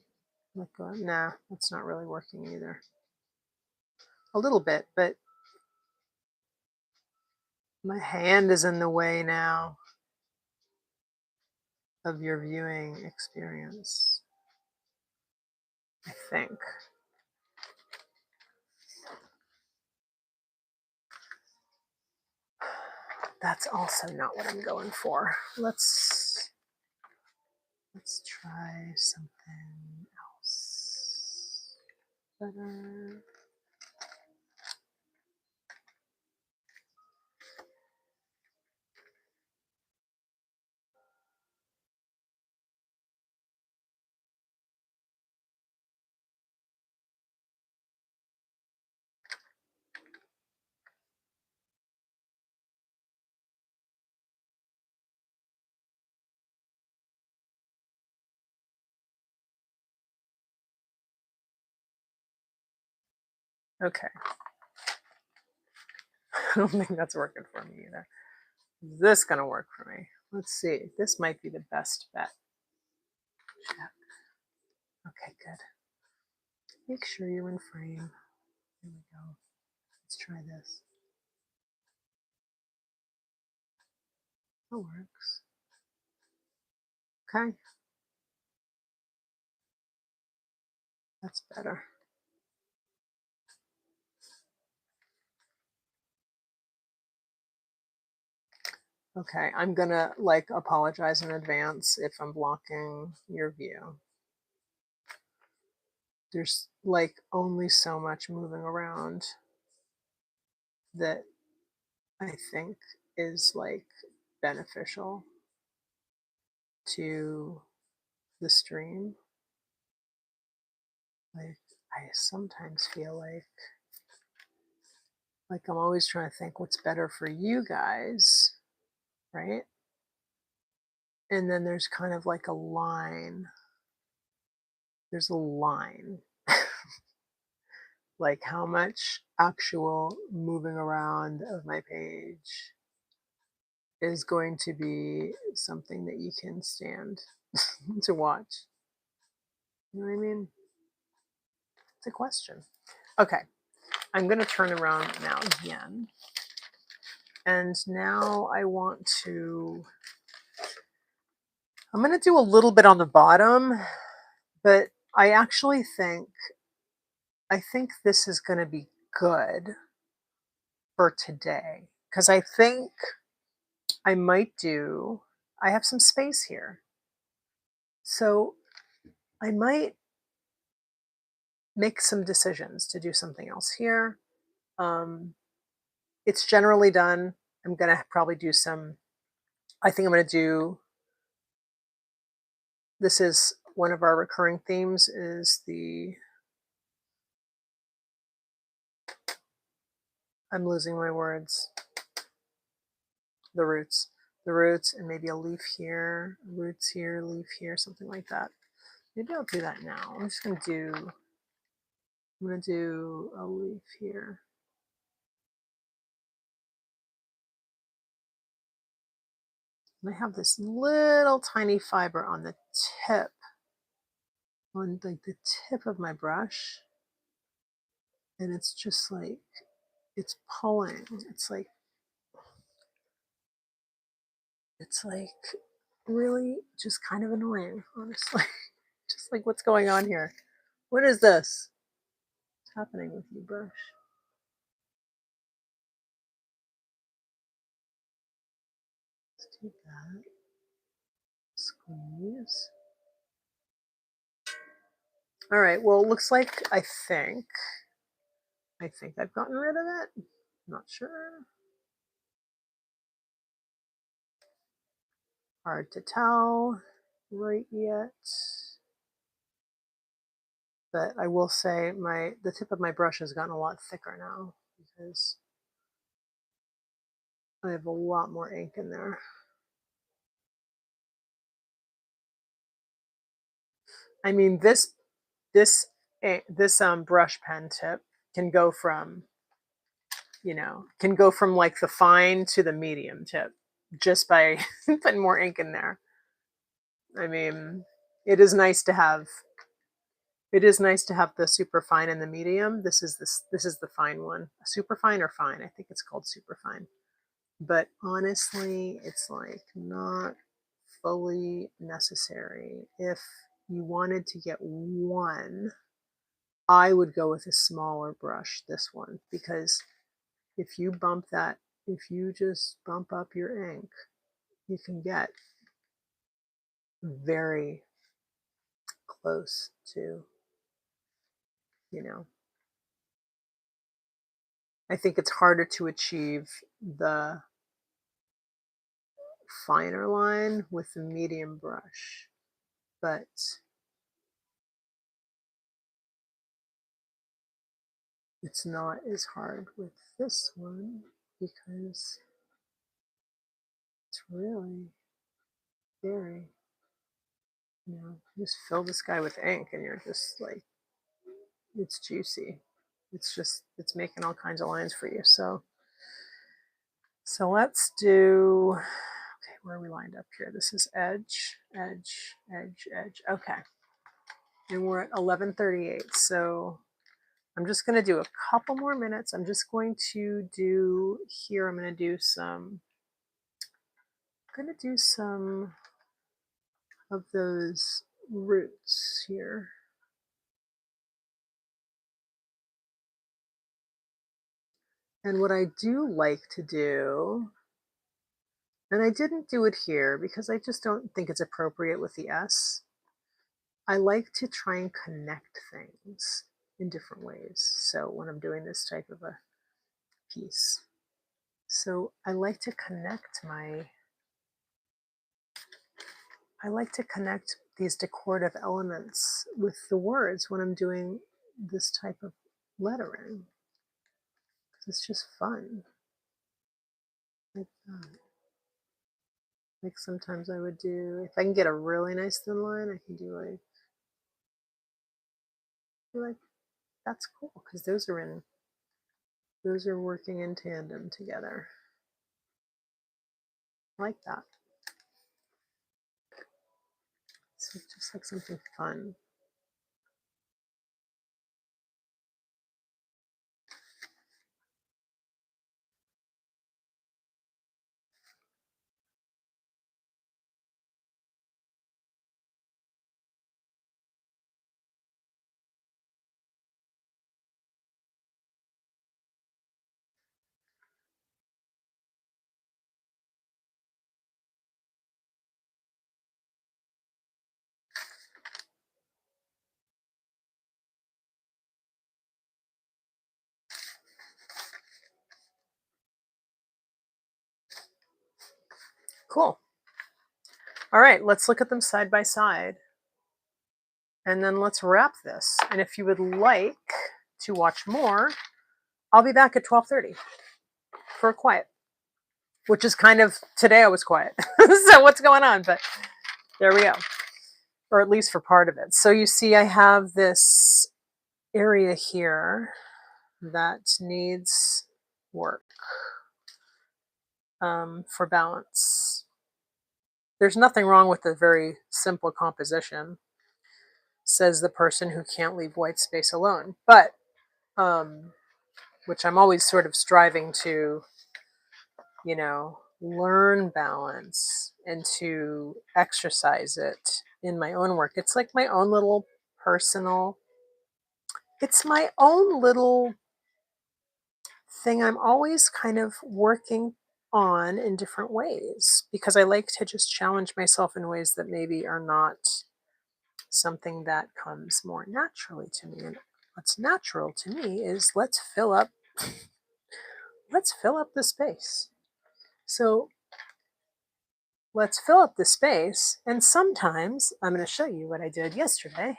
Like, nah, that's not really working either. A little bit, but my hand is in the way now of your viewing experience, I think. That's also not what I'm going for. Let's try something else. Better. Okay. I don't think that's working for me either. Is this going to work for me? Let's see. This might be the best bet. Check. Okay, good. Make sure you're in frame. Here we go. Let's try this. That works. Okay. That's better. Okay, I'm gonna like apologize in advance if I'm blocking your view. There's like only so much moving around that I think is like beneficial to the stream. Like I sometimes feel like I'm always trying to think what's better for you guys, right? And then there's kind of like a line. There's a line. Like how much actual moving around of my page is going to be something that you can stand to watch. You know what I mean? It's a question. Okay, I'm going to turn around now again. And now I want to, I'm going to do a little bit on the bottom, but I actually think, this is going to be good for today. Because I think I might do, I have some space here. So I might make some decisions to do something else here. It's generally done. I'm going to probably do some, I think I'm going to do, this is one of our recurring themes is I'm losing my words, the roots, and maybe a leaf here, roots here, leaf here, something like that. Maybe I'll do that now. I'm going to do a leaf here. And I have this little tiny fiber on the tip, on like the tip of my brush. And it's just like, it's pulling. It's like really just kind of annoying, honestly. Just like, what's going on here? What is this? What's happening with you, brush? Let's do that. Squeeze. All right, well, it looks like I think I've gotten rid of it. I'm not sure. Hard to tell right yet. But I will say the tip of my brush has gotten a lot thicker now because I have a lot more ink in there. I mean, this brush pen tip can go from, like the fine to the medium tip just by putting more ink in there. I mean, it is nice to have the super fine and the medium. This is the fine one. Super fine or fine? I think it's called super fine. But honestly, it's like not fully necessary. If you wanted to get one, I would go with a smaller brush, this one, because if you just bump up your ink, you can get very close to, I think it's harder to achieve the finer line with the medium brush, but it's not as hard with this one because it's really very, just fill this guy with ink and you're just like, it's juicy. It's making all kinds of lines for you. So let's do, okay, where are we lined up here? This is edge, edge, edge, edge. Okay. And we're at 11:38. So I'm just going to do a couple more minutes. I'm just going to do here, I'm going to do some of those roots here. And what I do like to do, and I didn't do it here because I just don't think it's appropriate with the S, I like to try and connect things in different ways. So when I'm doing this type of a piece, so I like to connect these decorative elements with the words when I'm doing this type of lettering. It's just fun. Like that. Like sometimes I would do, if I can get a really nice thin line, I can do like that's cool because those are working in tandem together. I like that. So just like something fun. Cool. All right, let's look at them side by side. And then let's wrap this. And if you would like to watch more, I'll be back at 12:30 for a quiet, which is kind of, today I was quiet. So what's going on? But there we go. Or at least for part of it. So you see I have this area here that needs work for balance. There's nothing wrong with the very simple composition, says the person who can't leave white space alone. But, which I'm always sort of striving to, learn balance and to exercise it in my own work. It's like my own little personal, it's my own little thing I'm always kind of working on in different ways because I like to just challenge myself in ways that maybe are not something that comes more naturally to me. And what's natural to me is let's fill up the space. So let's fill up the space. And sometimes I'm going to show you what I did yesterday.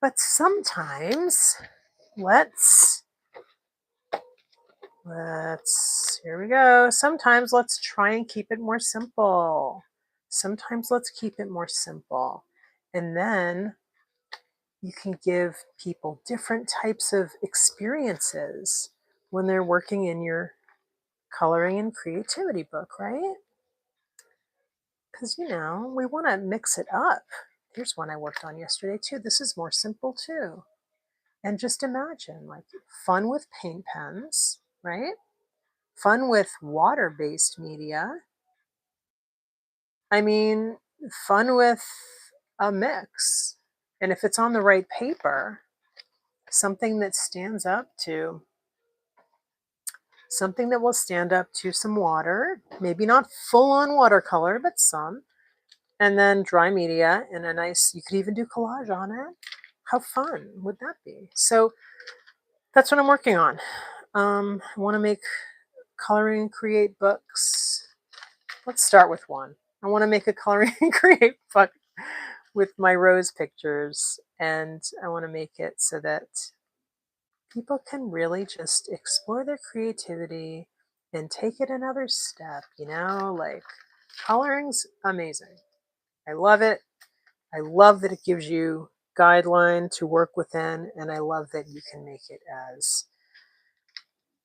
But sometimes here we go. Sometimes let's try and keep it more simple. Sometimes let's keep it more simple. And then you can give people different types of experiences when they're working in your coloring and creativity book, right? because, you know, we want to mix it up. Here's one I worked on yesterday too. This is more simple too. And just imagine like fun with paint pens, right? Fun with water-based media. I mean, fun with a mix. And if it's on the right paper, something that stands up to something that will stand up to some water, maybe not full on watercolor, but some, and then dry media and a nice, you could even do collage on it. How fun would that be? So that's what I'm working on. I want to make coloring and create books. Let's start with one. I want to make a coloring and create book with my rose pictures, and I want to make it so that people can really just explore their creativity and take it another step, you know, like coloring's amazing. I love it. I love that it gives you guideline to work within, and I love that you can make it as,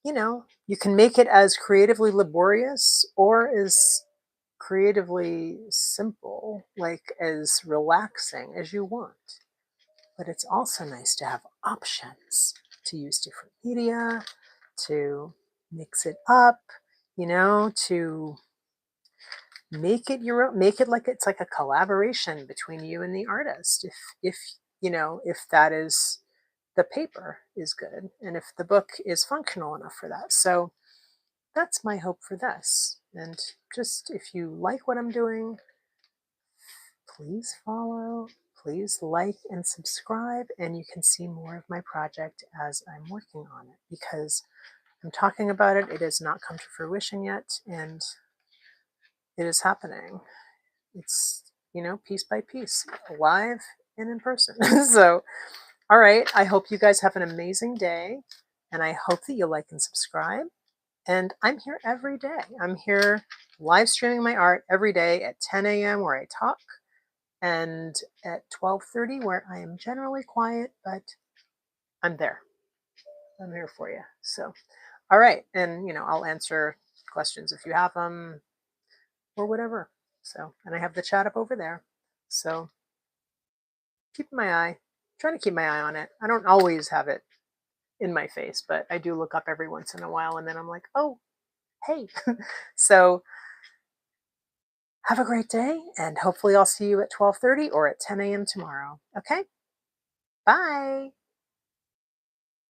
you know, you can make it as creatively laborious or as creatively simple, like as relaxing as you want. But it's also nice to have options to use different media, to mix it up, you know, to make it your own, make it like it's like a collaboration between you and the artist. If you know, if that is, the paper is good and if the book is functional enough for that. So that's my hope for this. And just if you like what I'm doing, please follow, please like and subscribe, and you can see more of my project as I'm working on it, because I'm talking about it. It has not come to fruition yet, and it is happening. It's, you know, piece by piece, live and in person. So, all right, I hope you guys have an amazing day, and I hope that you like and subscribe. And I'm here every day. I'm here live streaming my art every day at 10 a.m. where I talk, and at 12:30 where I am generally quiet, but I'm there. I'm here for you. So, all right, and you know, I'll answer questions if you have them or whatever. So, and I have the chat up over there. So, keep my eye, trying to keep my eye on it. I don't always have it in my face, but I do look up every once in a while, and then I'm like, oh, hey. So, have a great day, and hopefully I'll see you at 12:30 or at 10 a.m. tomorrow. Okay? Bye.